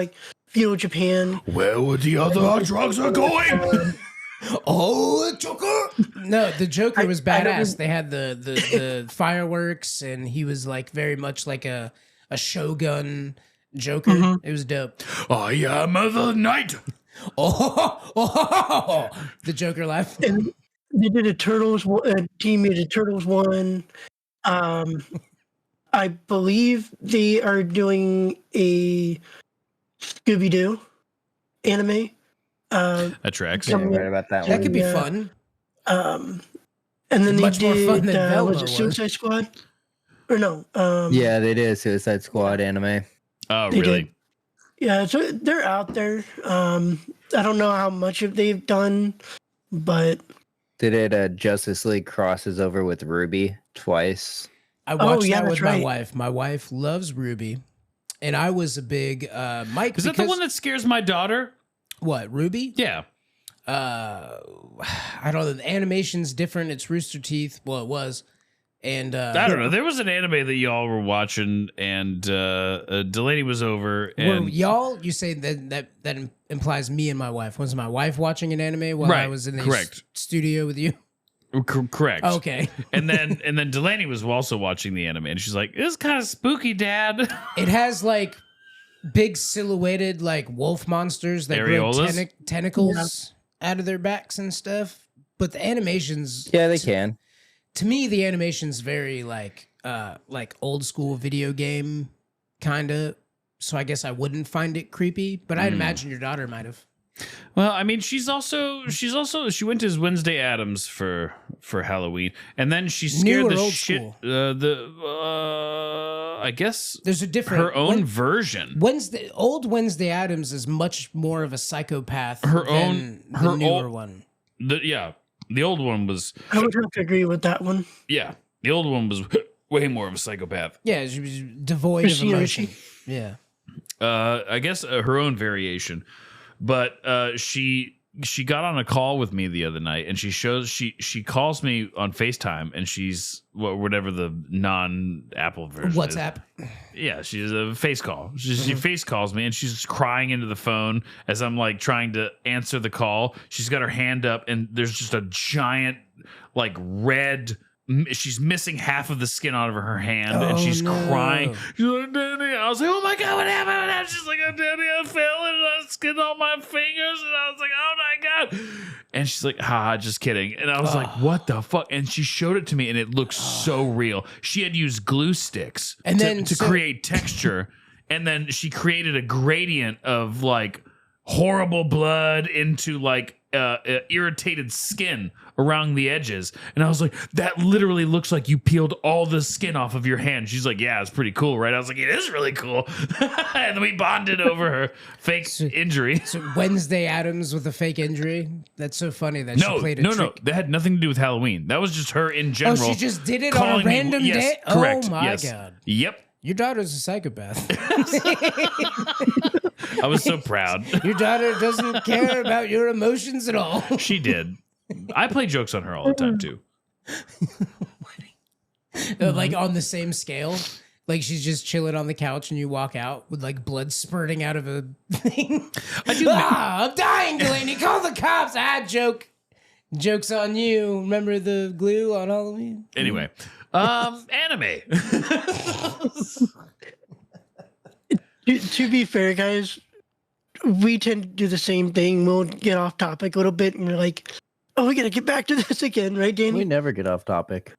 Japan. Where would the other drugs are going? Oh, Joker! No, the Joker was badass. They had the fireworks, and he was like very much like a shogun Joker. Mm-hmm. It was dope. I am the knight. Oh, the Joker laugh. And they did a team made a Turtles one. I believe they are doing a Scooby-Doo anime. That tracks. Yeah, right about that That one. could be Yeah. fun. And then Much they more did fun than Velma was it was. Suicide Squad? Or no? Yeah, they did a Suicide Squad anime. Oh, They really? did. Yeah, so they're out there. I don't know how much of they've done, but They did Justice League crosses over with Ruby twice. I watched yeah, that with that's my right. wife. My wife loves Ruby, and I was a big Mike. Is that the one that scares my daughter? What, Ruby? Yeah. I don't know. The animation's different. It's Rooster Teeth. Well, it was. And I don't know. There was an anime that y'all were watching, and Delaney was over, well, and y'all, you say that implies me and my wife. Was my wife watching an anime while I Right, was in the correct. studio with you? correct. Okay. and then Delaney was also watching the anime, and she's like, "This is kind of spooky, Dad." It has like big silhouetted like wolf monsters that grow Areolas? tentacles out of their backs and stuff. But the animations, Yeah, they can. to me, the animation's very like old school video game kind of. So I guess I wouldn't find it creepy, but I'd imagine your daughter might have. Well, I mean, she went to his Wednesday Addams for Halloween, and then she scared New or the old shit. school? I guess There's a different her own version. Old Wednesday Addams is much more of a psychopath Her than own- the her newer own- one. The old one was I would have to agree with that one. the old one was way more of a psychopath. Yeah, she was devoid of Christina emotion. Ricci. Yeah. I guess her own variation, but she got on a call with me the other night, and she calls me on FaceTime, and she's whatever the non-Apple version is. WhatsApp. Yeah, she's a face call. She face calls me, and she's crying into the phone as I'm like trying to answer the call. She's got her hand up, and there's just a giant like red. She's missing half of the skin out of her hand, and Oh, she's no. crying. She's like, Daddy. I was like, oh my God, what happened? She's like, oh, Daddy, I fell and I skinned all my fingers. And I was like, oh my God. And she's like, just kidding. And I was like, what the fuck? And she showed it to me, and it looked so real. She had used glue sticks And to, then to so- create texture. And then she created a gradient of like horrible blood into like irritated skin around the edges. And I was like, that literally looks like you peeled all the skin off of your hand. She's like, yeah, it's pretty cool, right? I was like, it is really cool. And then we bonded over her fake injury. So Wednesday Addams with a fake injury. That's so funny that she played a No. trick. That had nothing to do with Halloween. That was just her in Oh, general. she just did it on calling a me- random yes, day? Correct. Oh my yes. God. Yep. Your daughter's a psychopath. I was so proud. Your daughter doesn't care about your emotions at all. She did. I play jokes on her all the time too. Like on the same scale. Like she's just chilling on the couch and you walk out with like blood spurting out of a thing. I'm dying, Delaney. Call the cops. Joke. Joke's on you. Remember the glue on Halloween? Anyway, anime. To be fair, guys, we tend to do the same thing. We'll get off topic a little bit and we're like, oh, we got to get back to this again, right, Danny? We never get off topic.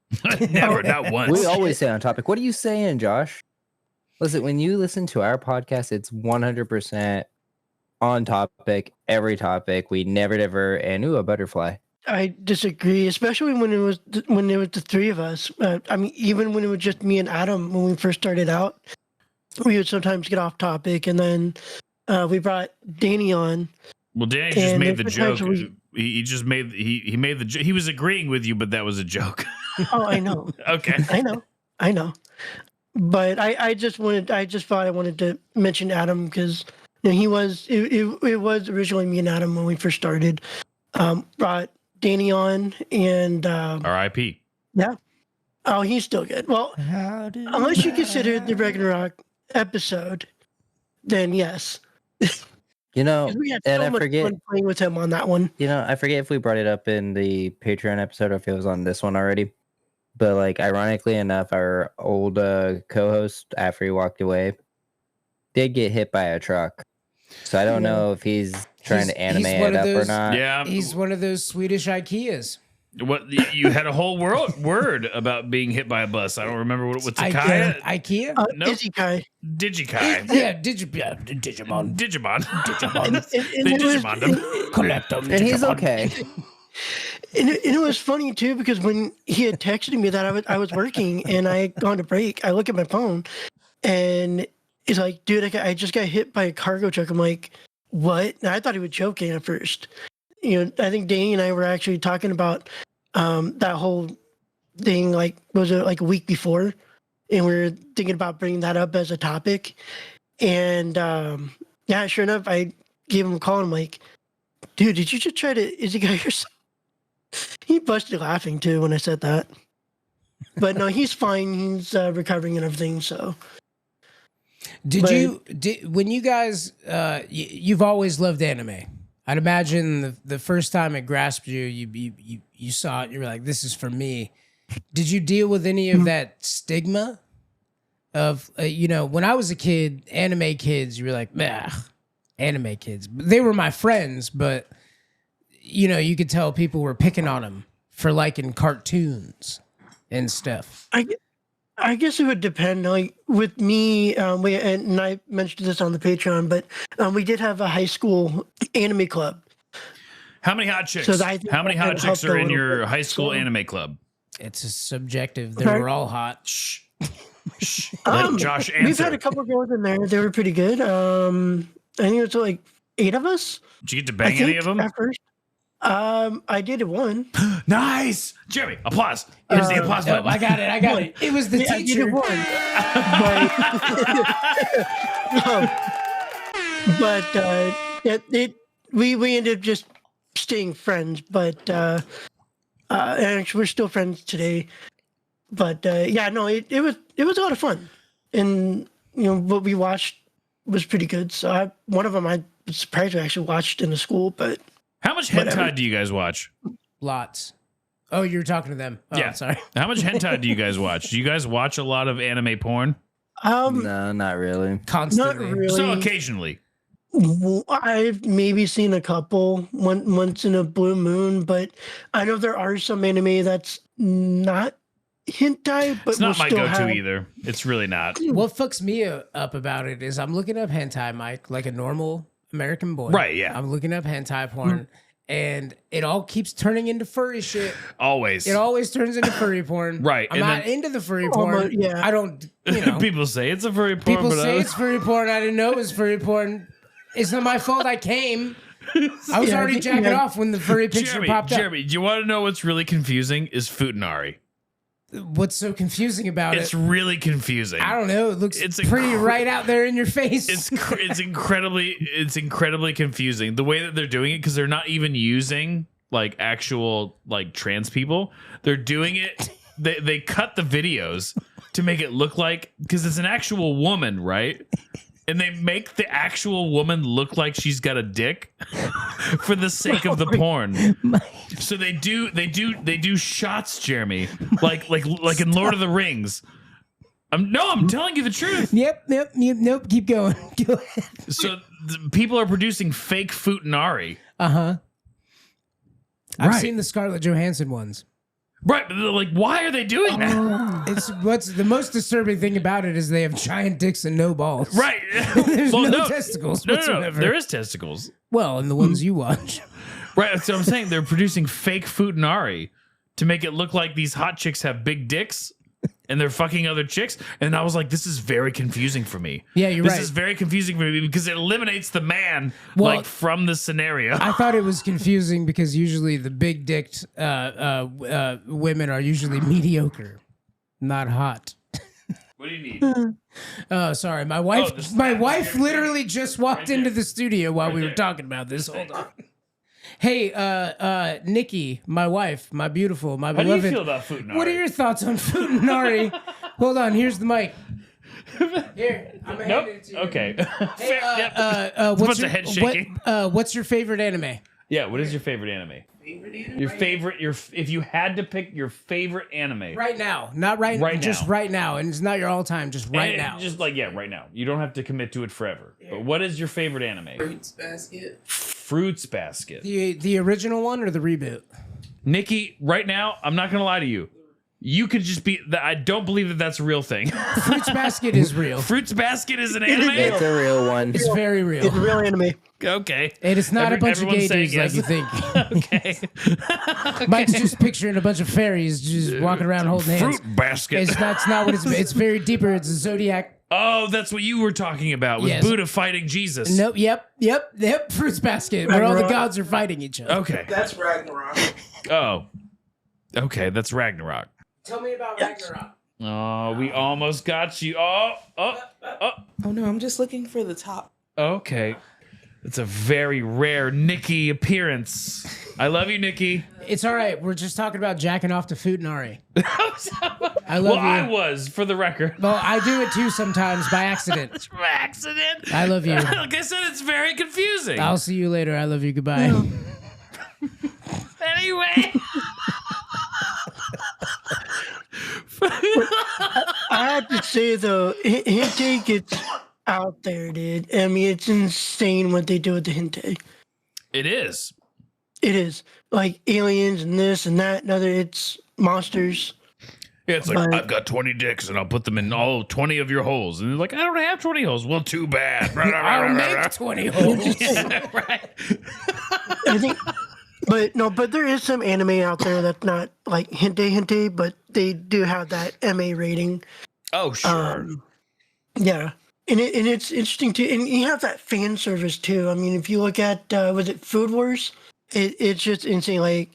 Never, not once. We always stay on topic. What are you saying, Josh? Listen, when you listen to our podcast, it's 100% on topic, every topic. We never, and a butterfly. I disagree, especially when it was the three of us. I mean, even when it was just me and Adam when we first started out, we would sometimes get off topic, and then we brought Danny on. Well, Danny just made the joke. He just made he made the joke. He was agreeing with you, but that was a joke. Oh, I know. Okay, I know. But I just thought I wanted to mention Adam because it was originally me and Adam when we first started. Brought Danny on and R.I.P. Yeah. Oh, he's still good. Well, unless you consider the Ragnarok episode, then yes. You know, We had and so I much forget. fun playing with him on that one. You know, I forget if we brought it up in the Patreon episode or if it was on this one already. But like, ironically enough, our old co-host, after he walked away, did get hit by a truck. So I don't know if he's trying to animate it up or not. Yeah, He's one of those Swedish IKEAs. What you had a whole word about being hit by a bus. I don't remember what's IKEA? Nope. Isekai. Digikai. Yeah, Digimon. And They it was- Digimon them. Collect them. And he's okay. And it was funny too because when he had texted me that I was working and I had gone to break, I look at my phone and he's like, "Dude, I just got hit by a cargo truck." I'm like, "What?" And I thought he was joking at first. You know, I think Danny and I were actually talking about that whole thing. Like, was it like a week before? And we were thinking about bringing that up as a topic. And yeah, sure enough, I gave him a call. And I'm like, "Dude, did you just try to Isekai yourself?" He busted laughing too when I said that. But no, he's fine. He's recovering and everything. So, When you guys, you've always loved anime. I'd imagine the first time it grasped you, you saw it, you were like, "This is for me." Did you deal with any of that stigma of, when I was a kid, anime kids, you were like, "Bah, anime kids." They were my friends, but you could tell people were picking on them for liking cartoons and stuff. I guess it would depend. Like with me, and I mentioned this on the Patreon, but we did have a high school anime club. How many hot chicks? So I think How many that hot helped chicks a are in little your bit. high school So- anime club? It's a subjective. They Okay. were all hot. Shh. Shh. Let Josh answer. We've had a couple girls in there. They were pretty good. I think it was like 8 of us. Did you get to I bang any think, of them? at first. I did one. Nice, Jeremy. Applause. Here's the applause Oh, button. I got it. It was the Yeah, I did teacher. one. We ended up just staying friends, but and actually we're still friends today. But yeah, no, it was a lot of fun, and what we watched was pretty good. So one of them I was surprised I actually watched in the school, but How much Whatever. hentai do you guys watch? Lots. Oh, you're talking to them. Oh, Yeah. sorry. How much hentai do you guys watch? Do you guys watch a lot of anime porn? No, not really. not Constantly. really. So occasionally. I've maybe seen a couple once in a blue moon, but I know there are some anime that's not hentai, but It's not will my still go-to have, either. It's really not. What fucks me up about it is I'm looking up hentai, Mike, like a normal American boy. Right, yeah. I'm looking up hentai porn, and it all keeps turning into furry shit. Always. It always turns into furry porn. Right, I'm and not then- into the furry Almost, porn. yeah. I don't, People say it's a furry porn, people but say it's furry porn. I didn't know it was furry porn. It's not my fault I came. I was Yeah, already jacking yeah. off when the furry picture popped Jeremy, do you want to know what's really confusing? Is Futanari. up. What's so confusing about It's it? really confusing. I don't know. It looks It's pretty incre- right out there in your face. It's incredibly confusing the way that they're doing it, because they're not even using like actual like trans people. They're doing it they cut the videos to make it look like, because it's an actual woman, right? And they make the actual woman look like she's got a dick for the sake of the porn. So they do shots, Jeremy, like in Lord of the Rings. I'm telling you the truth. Yep. Nope. Keep going. Go ahead. So people are producing fake Futanari. I've seen the Scarlett Johansson ones. Right, but like, why are they doing that? It's what's the most disturbing thing about it is they have giant dicks and no balls. Right. There's no testicles No, whatsoever. there is testicles. Well, in the ones you watch. Right, so I'm saying they're producing fake Futanari to make it look like these hot chicks have big dicks and they're fucking other chicks. And I was like, this is very confusing for me. Yeah, you're this right. This is very confusing for me because it eliminates the man like from the scenario. I thought it was confusing because usually the big dicked women are usually mediocre, not hot. What do you need? Oh, sorry. My wife literally just walked into the studio while we were talking about this. Hold on. Hey, Nikki, my wife, my beautiful, my beloved. How do you feel about Futanari? What are your thoughts on Futanari? Hold on, here's the mic. Here, I'm gonna hand it to you. Okay. Hey, What's a head shaking? What's your favorite anime? Yeah, what is your favorite anime? Your favorite, if you had to pick your favorite anime. Right now. Not right now. Just right now. And it's not your all time, just right now. Just like, right now. You don't have to commit to it forever. But what is your favorite anime? Fruits Basket. Fruits Basket. The original one or the reboot? Nikki, right now, I'm not going to lie to you. You could just be, I don't believe that that's a real thing. Fruits Basket is real. Fruits Basket is an anime? It's a real one. It's very real. It's a real anime. Okay. And it's not a bunch of gay dudes like you think. Okay. Mike's just picturing a bunch of fairies just walking around holding hands. Fruit Basket. That's not what it's very deeper. It's a zodiac. Oh, that's what you were talking about with Buddha fighting Jesus. Nope. Yep. Fruits Basket, where all the gods are fighting each other. Okay. That's Ragnarok. Oh. Okay, that's Ragnarok. Tell me about Ragnarok. Oh, we almost got you. Oh. Oh no, I'm just looking for the top. Okay. It's a very rare Nikki appearance. I love you, Nikki. It's all right. We're just talking about jacking off to Futanari. I love you. I was, for the record. Well, I do it too sometimes by accident. It's by accident. I love you. Like I said, it's very confusing. I'll see you later. I love you. Goodbye. Anyway. I have to say though, hentai gets out there, dude. I mean, it's insane what they do with the hentai. It is. It is like aliens and this and that and other. It's monsters. Yeah, it's like, I've got 20 dicks and I'll put them in all 20 of your holes. And they're like, I don't have 20 holes. Well, too bad. I'll make 20 holes. Yeah, right. I think, but there is some anime out there that's not like hentai, but they do have that MA rating. Oh, sure. Yeah. And it's interesting too, and you have that fan service too. I mean, if you look at was it Food Wars? It's just insane. Like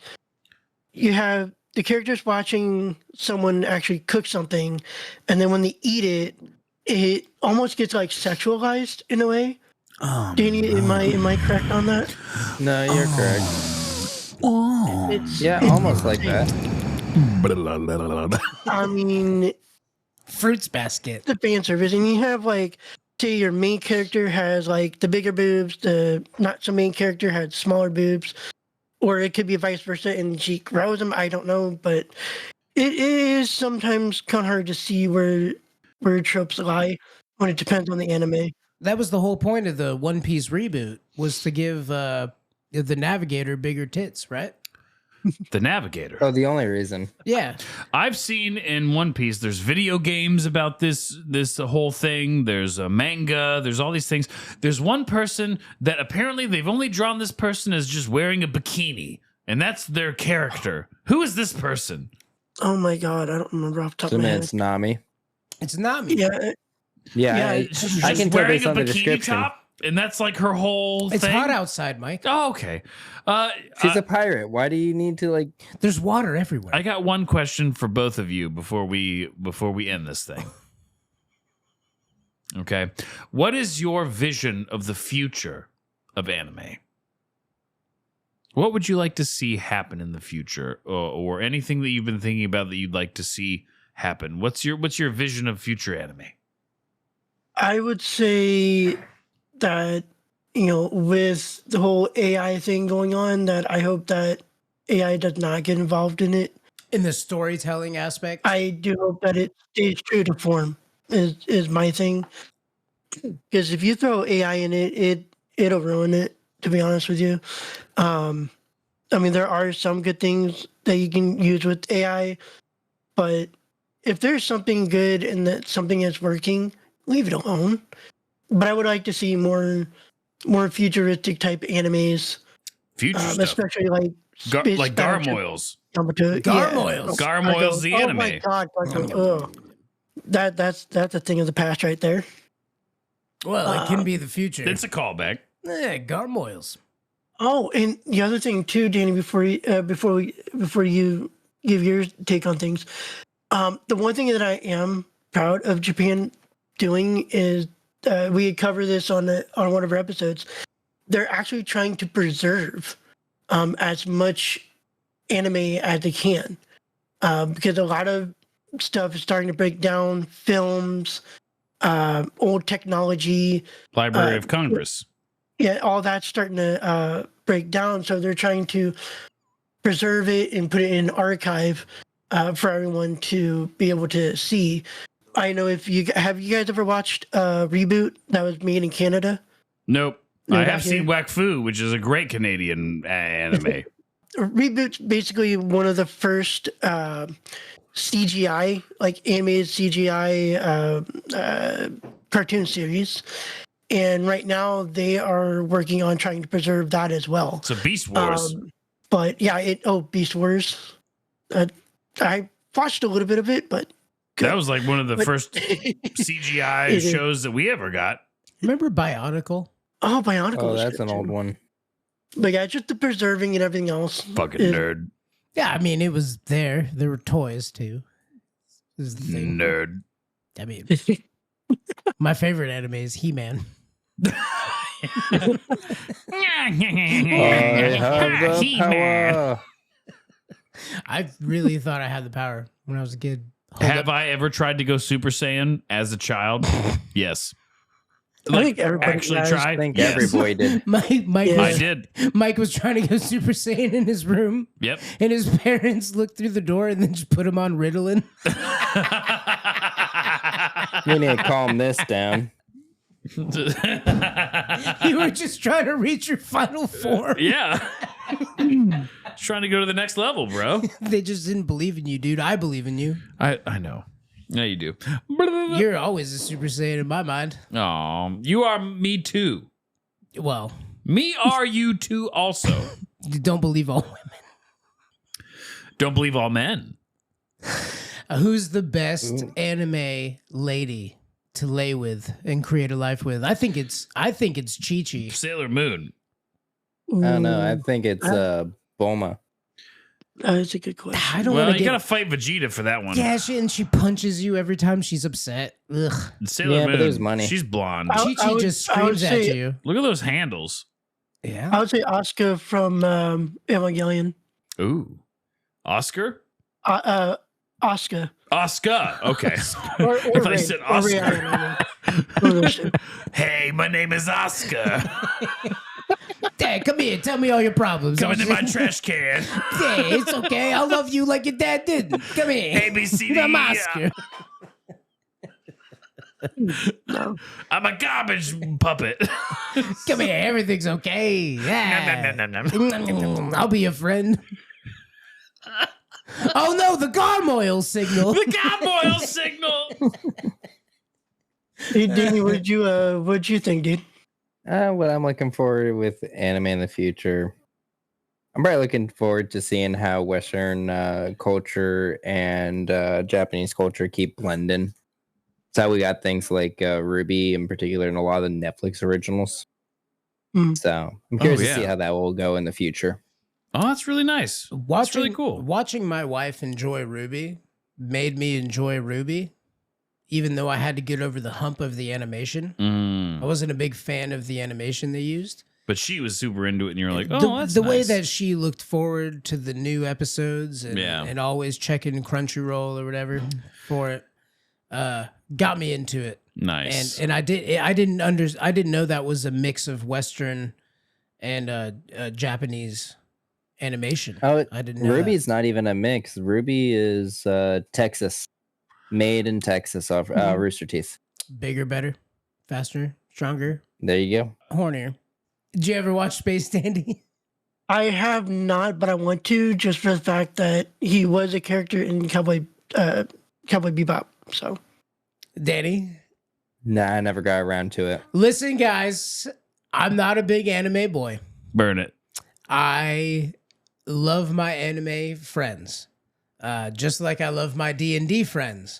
you have the characters watching someone actually cook something, and then when they eat it, it almost gets like sexualized in a way. Danny, am I correct on that? No, you're correct. It's Almost like that. I mean, Fruits Basket. the fan service, and you have like, say your main character has like the bigger boobs, the not so main character had smaller boobs, or it could be vice versa, and she grows them. I don't know, but it is sometimes kind of hard to see where tropes lie when it depends on the anime. That was the whole point of the One Piece reboot, was to give the Navigator bigger tits, right? The Navigator. Oh, the only reason. Yeah. I've seen in One Piece, there's video games about this whole thing. There's a manga. There's all these things. There's one person that apparently they've only drawn this person as just wearing a bikini, and that's their character. Who is this person? Oh my god, I don't remember off the top of my head. It's Nami. It's Nami. Yeah, Yeah, She's I just can tell wearing based a on the bikini description. top, and that's like her whole It's thing. hot outside, Mike. Oh, okay. She's a pirate. Why do you need to like? There's water everywhere. I got one question for both of you before we end this thing. Okay, what is your vision of the future of anime? What would you like to see happen in the future, or anything that you've been thinking about that you'd like to see happen? What's your vision of future anime? I would say that, with the whole AI thing going on, that I hope that AI does not get involved in it. In the storytelling aspect? I do hope that it stays true to form is my thing. Because if you throw AI in it'll ruin it, to be honest with you. There are some good things that you can use with AI, but if there's something good and that something is working, leave it alone. But I would like to see more futuristic type animes, Future stuff, especially like like Garmoils. Garmoils. Garmoils, the anime. Oh my god! That's a thing of the past right there. Well, it can be the future. It's a callback. Yeah, Garmoils. Oh, and the other thing too, Danny, before you give your take on things, the one thing that I am proud of Japan doing is we had covered this on one of our episodes. They're actually trying to preserve as much anime as they can, because a lot of stuff is starting to break down. Films, old technology, Library of Congress. Yeah, all that's starting to break down. So they're trying to preserve it and put it in an archive for everyone to be able to see. I know have you guys ever watched Reboot that was made in Canada? Nope. I have seen Wakfu, which is a great Canadian anime. Reboot's basically one of the first CGI, like animated CGI cartoon series. And right now they are working on trying to preserve that as well. So Beast Wars. But yeah, Beast Wars. I watched a little bit of it, but that was like one of the first CGI shows that we ever got. Remember Bionicle? Oh, Bionicle. Oh, that's an old one. But yeah, just the preserving and everything else. Fucking nerd. Yeah, I mean, it was there. There were toys too. Is the thing. Nerd. I mean, my favorite anime is He-Man. I have the power. I really thought I had the power when I was a kid. Have I ever tried to go Super Saiyan as a child? Yes. I think everybody actually has. tried. I think Yes. every boy did. Mike I did. Mike was trying to go Super Saiyan in his room. Yep. And his parents looked through the door and then just put him on Ritalin. We need to calm this down. You were just trying to reach your final form. Yeah. Just trying to go to the next level, bro. They just didn't believe in you, dude. I believe in you. I know. Yeah, you do. You're always a Super Saiyan in my mind. Oh, you are me too. Well, Me are you too also. you don't believe all women. Don't believe all men. Who's the best anime lady to lay with and create a life with? I think it's Chi-Chi. Sailor Moon. I don't know. I think it's Bulma. That's a good question. I don't Well, want to you get. gotta fight Vegeta for that one. Yeah, she punches you every time she's upset. Ugh. Sailor Yeah, Moon. but there's money. She's blonde. Chi-Chi just I would screams at say- you. Look at those handles. Yeah. I would say Asuka from Evangelion. Ooh. Oscar? Asuka. Oscar. Okay. Or I thought Rey. you said Or Rey, Oscar. I don't know. One of those two. Hey, my name is Oscar. Dad, come here. Tell me all your problems. Come into my trash can. Yeah, it's okay. I love you like your dad didn't. Come here. A, B, C, D, I'm E, Oscar. No. I'm a garbage puppet. Come here. Everything's okay. Yeah. Nom, nom, nom, nom, nom. I'll be your friend. Oh no, the Garmoil signal. The gargoyle signal. Hey, Danny, what'd you think, dude? What I'm looking forward with anime in the future. I'm probably looking forward to seeing how Western culture and Japanese culture keep blending. That's how we got things like Ruby in particular and a lot of the Netflix originals. Mm. So I'm curious yeah. to see how that will go in the future. Oh, that's really nice. That's really cool. Watching my wife enjoy Ruby made me enjoy Ruby, even though I had to get over the hump of the animation. I wasn't a big fan of the animation they used. But she was super into it, and you're like, oh, that's the way nice. that she looked forward to the new episodes and always checking Crunchyroll or whatever for it got me into it. Nice. And I didn't know that was a mix of Western and Japanese animation. Oh, I didn't know Ruby's not even a mix. Ruby is Texas, made in Texas off Rooster Teeth. Bigger, better, faster, stronger, There you go. hornier. Did you ever watch Space Dandy? I have not, but I want to, just for the fact that he was a character in Cowboy Bebop. So, Danny? Nah, I never got around to it. Listen, guys, I'm not a big anime boy. Burn it. I love my anime friends, just like I love my D&D friends.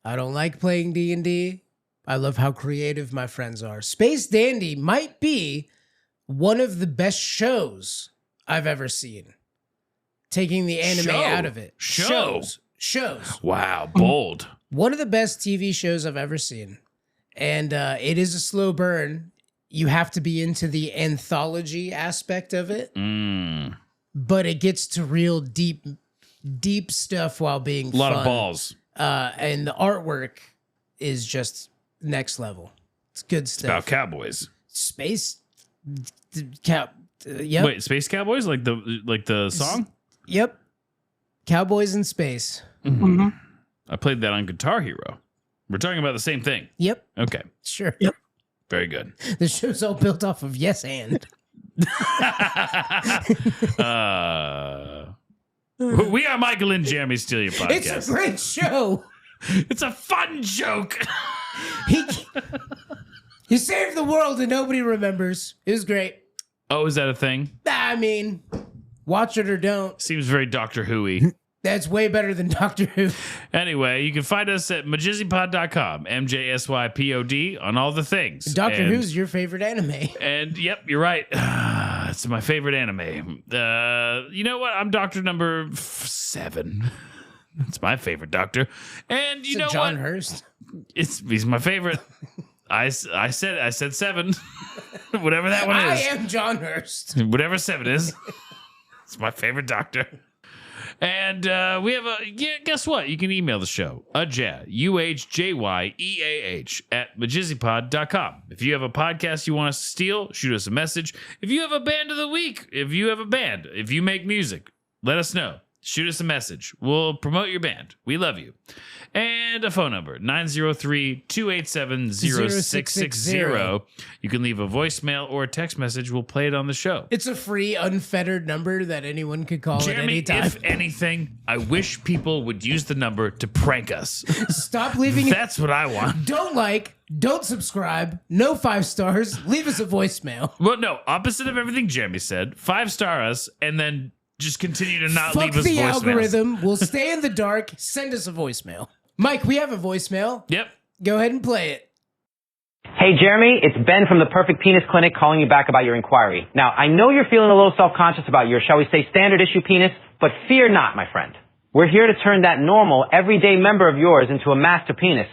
I don't like playing D&D. I love how creative my friends are. Space Dandy might be one of the best shows I've ever seen. Taking the anime out of it. Shows. Wow, bold. One of the best TV shows I've ever seen. And it is a slow burn. You have to be into the anthology aspect of it. But it gets to real deep stuff while being fun. A lot of balls. And the artwork is just next level. It's good stuff. About cowboys. Space Wait, Space Cowboys? Like the song? Yep. Cowboys in space. I played that on Guitar Hero. We're talking about the same thing. Yep. Okay. Sure. Yep. Very good. The show's all built off of yes and. We are Michael and Jeremy Steal Your Podcast. It's a great show. It's a fun joke. He saved the world and nobody remembers. It was great. Oh, is that a thing? I mean, watch it or don't. Seems very Doctor Who-y. That's way better than Doctor Who. Anyway, you can find us at MJSYPod.com, MJSYPOD, on all the things. Doctor Who's your favorite anime. And yep, you're right. It's my favorite anime. You know what? I'm Doctor number 7. That's my favorite Doctor. And you know John what? Hurst. He's my favorite. I said 7. Whatever that one is. I am John Hurst. Whatever 7 is. It's my favorite Doctor. And we have guess what? You can email the show, UHJYEAH at MJSYPod.com. If you have a podcast you want us to steal, shoot us a message. If you have a band of the week, if you make music, let us know. Shoot us a message. We'll promote your band. We love you. And a phone number, 903-287-0660. You can leave a voicemail or a text message. We'll play it on the show. It's a free, unfettered number that anyone could call at Jeremy, any time. if anything, I wish people would use the number to prank us. Stop leaving it. That's what I want. Don't subscribe, no 5 stars, leave us a voicemail. Well, no, opposite of everything Jeremy said. 5-star us, and then just continue to not leave Fuck us the voicemails. algorithm. We'll stay in the dark. Send us a voicemail. Mike, we have a voicemail. Yep. Go ahead and play it. Hey, Jeremy, it's Ben from the Perfect Penis Clinic calling you back about your inquiry. Now, I know you're feeling a little self-conscious about your, shall we say, standard issue penis, but fear not, my friend. We're here to turn that normal, everyday member of yours into a master penis.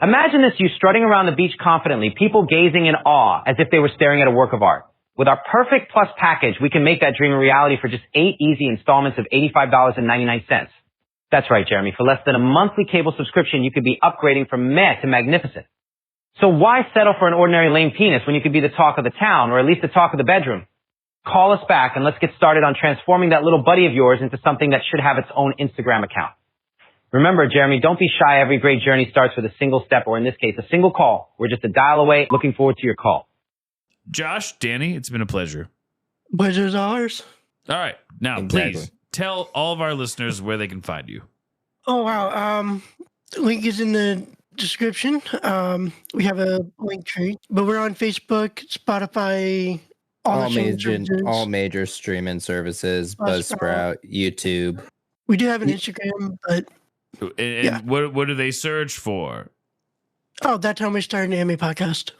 Imagine this, you strutting around the beach confidently, people gazing in awe as if they were staring at a work of art. With our Perfect Plus package, we can make that dream a reality for just 8 easy installments of $85.99. That's right, Jeremy. For less than a monthly cable subscription, you could be upgrading from meh to magnificent. So why settle for an ordinary lame penis when you could be the talk of the town, or at least the talk of the bedroom? Call us back and let's get started on transforming that little buddy of yours into something that should have its own Instagram account. Remember, Jeremy, don't be shy. Every great journey starts with a single step, or in this case, a single call. We're just a dial away. Looking forward to your call. Josh, Danny, it's been a pleasure. Pleasure's ours. All right. Now, Exactly. please tell all of our listeners where they can find you. Oh, wow. The link is in the description. We have a link tree, but we're on Facebook, Spotify, all major streaming services, Buzzsprout. Buzzsprout, YouTube. We do have an Instagram, but And Yeah. what do they search for? that time we started an anime podcast.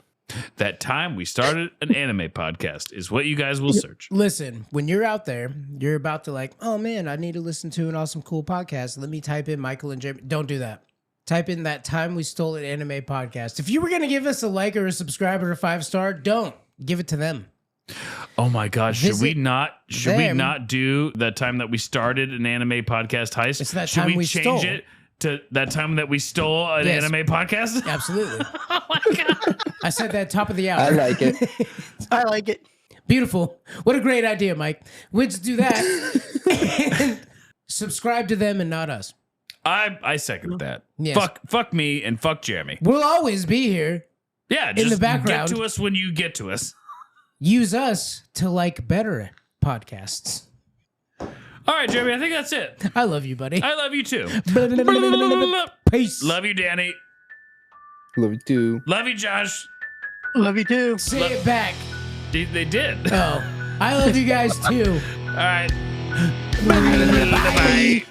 That time we started an anime podcast is what you guys will search. Listen, when you're out there, you're about to oh man, I need to listen to an awesome, cool podcast. Let me type in Michael and Jeremy. Don't do that. Type in that time we stole an anime podcast. If you were going to give us a like or a subscribe or a 5-star, don't. Give it to them. Oh my God! Should we Visit not? Should we not do that time that we started an anime podcast heist? It's that should time we we change stole. it to that time that we stole an Yes. anime podcast? Absolutely. Oh my God! I said that top of the hour. I like it. I like it. Beautiful. What a great idea, Mike. Let's do that. And subscribe to them and not us. I second that. Yes. Fuck me and fuck Jeremy. We'll always be here. Yeah, In just the background. get to us when you get to us. Use us to like better podcasts. All right, Jeremy. I think that's it. I love you, buddy. I love you too. Peace. Love you, Danny. Love you too. Love you, Josh. Love you too. Say it back. They did. Oh, I love you guys too. All right. Bye.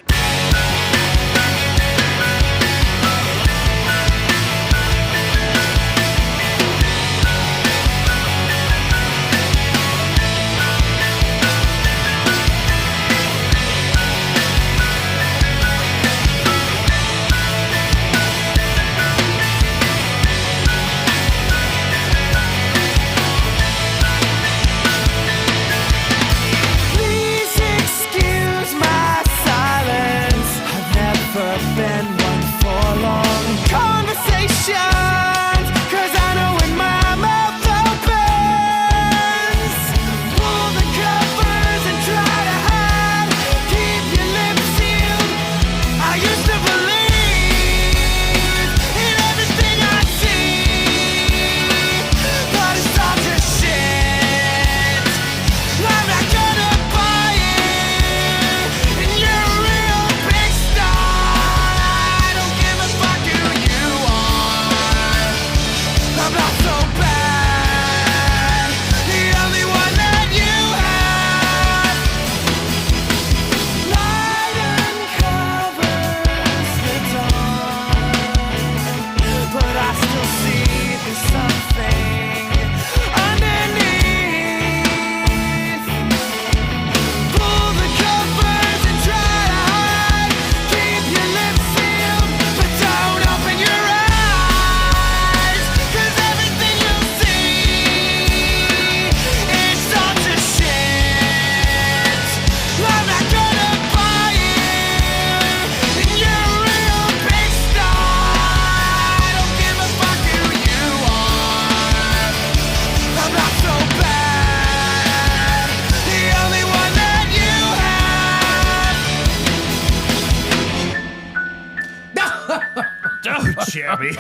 Please excuse my silence. I've never been one for long conversations. 'Cause I know when my mouth opens, pull the covers and try to hide. Keep your lips sealed. I used to believe in everything I see, but it's all just shit. I'm not gonna buy it, and you're a real big star. I don't give a fuck who you are. I'm not so bad, the only one that you have. Light uncovers the dawn, but I still see there's something underneath. Pull the covers and try to hide. Keep your lips sealed, but don't open your eyes. 'Cause everything you'll see is all just shit. I'm not gonna buy it, and you're a real big star. I don't give a fuck who you are. I'm not so bad, the only one that you have. Oh, Jeremy.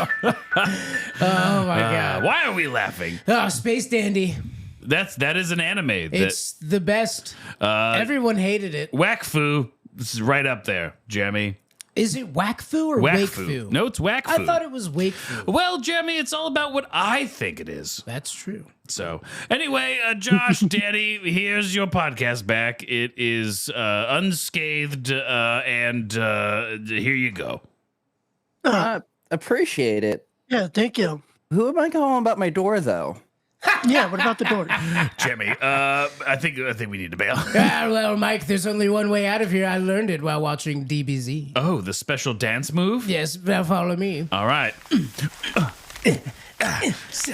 Oh my god. Why are we laughing? Oh, Space Dandy. That is an anime. It's the best. Everyone hated it. Whack-Fu. This is right up there, Jeremy. Is it Whack-Fu or Whack-Fu. Wake-Fu? No, it's Whack-Fu. I thought it was Wake-Fu. Well, Jeremy, it's all about what I think it is. That's true. So, anyway, Josh, Danny, here's your podcast back. It is unscathed, and here you go. Appreciate it. Yeah, thank you. Who am I calling about my door, though? Yeah, what about the door? Jeremy, I think we need to bail. Well, Mike, there's only one way out of here. I learned it while watching DBZ. Oh, the special dance move? Yes, now follow me. All right.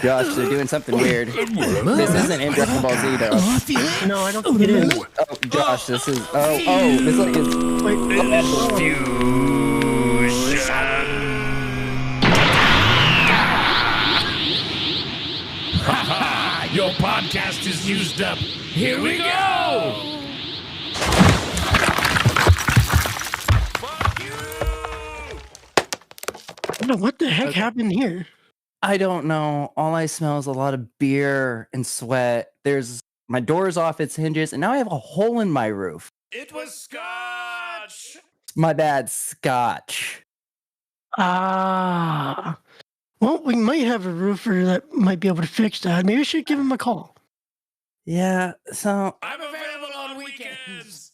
Josh, they're doing something weird. This isn't Indestructible Z, though. Oh, I feel it. No, I don't think it is. Oh, Josh, this is. This like is. Wait, Fusion. Your podcast is used up. Here we go. Fuck you. no, what the heck happened here? I don't know. All I smell is a lot of beer and sweat. My door's off its hinges, and now I have a hole in my roof. It was Scotch. My bad, Scotch. Ah. Well, we might have a roofer that might be able to fix that. Maybe we should give him a call. Yeah, so. I'm available on weekends.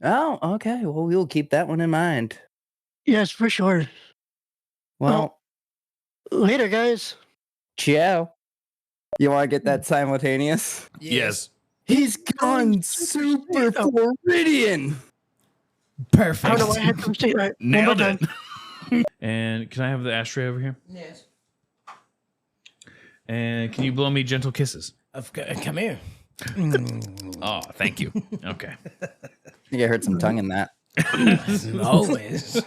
Oh, okay. Well, we'll keep that one in mind. Yes, for sure. Well, Later, guys. ciao. You want to get that simultaneous? Yes. He's gone super Floridian. I Perfect. don't know why I had to say that. Nailed One more it. time. And can I have the ashtray over here? Yes. And can you blow me gentle kisses? Come here. Oh, thank you. Okay. I think I heard some tongue in that. Always.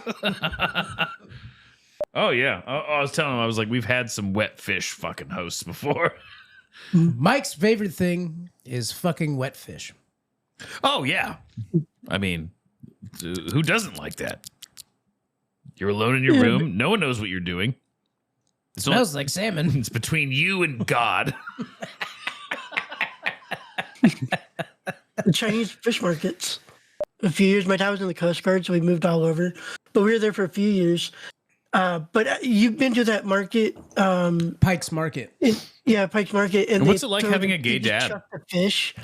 Oh yeah. I was telling him, I was like, we've had some wet fish fucking hosts before. Mike's favorite thing is fucking wet fish. Oh yeah. I mean, who doesn't like that? You're alone in your room. No one knows what you're doing. It Smells like salmon. It's between you and God. The Chinese fish markets. A few years, my dad was in the Coast Guard, so we moved all over. But we were there for a few years. But you've been to that market, Pike's Market. Pike's Market. And what's it like having a gay they just dad? chuck the fish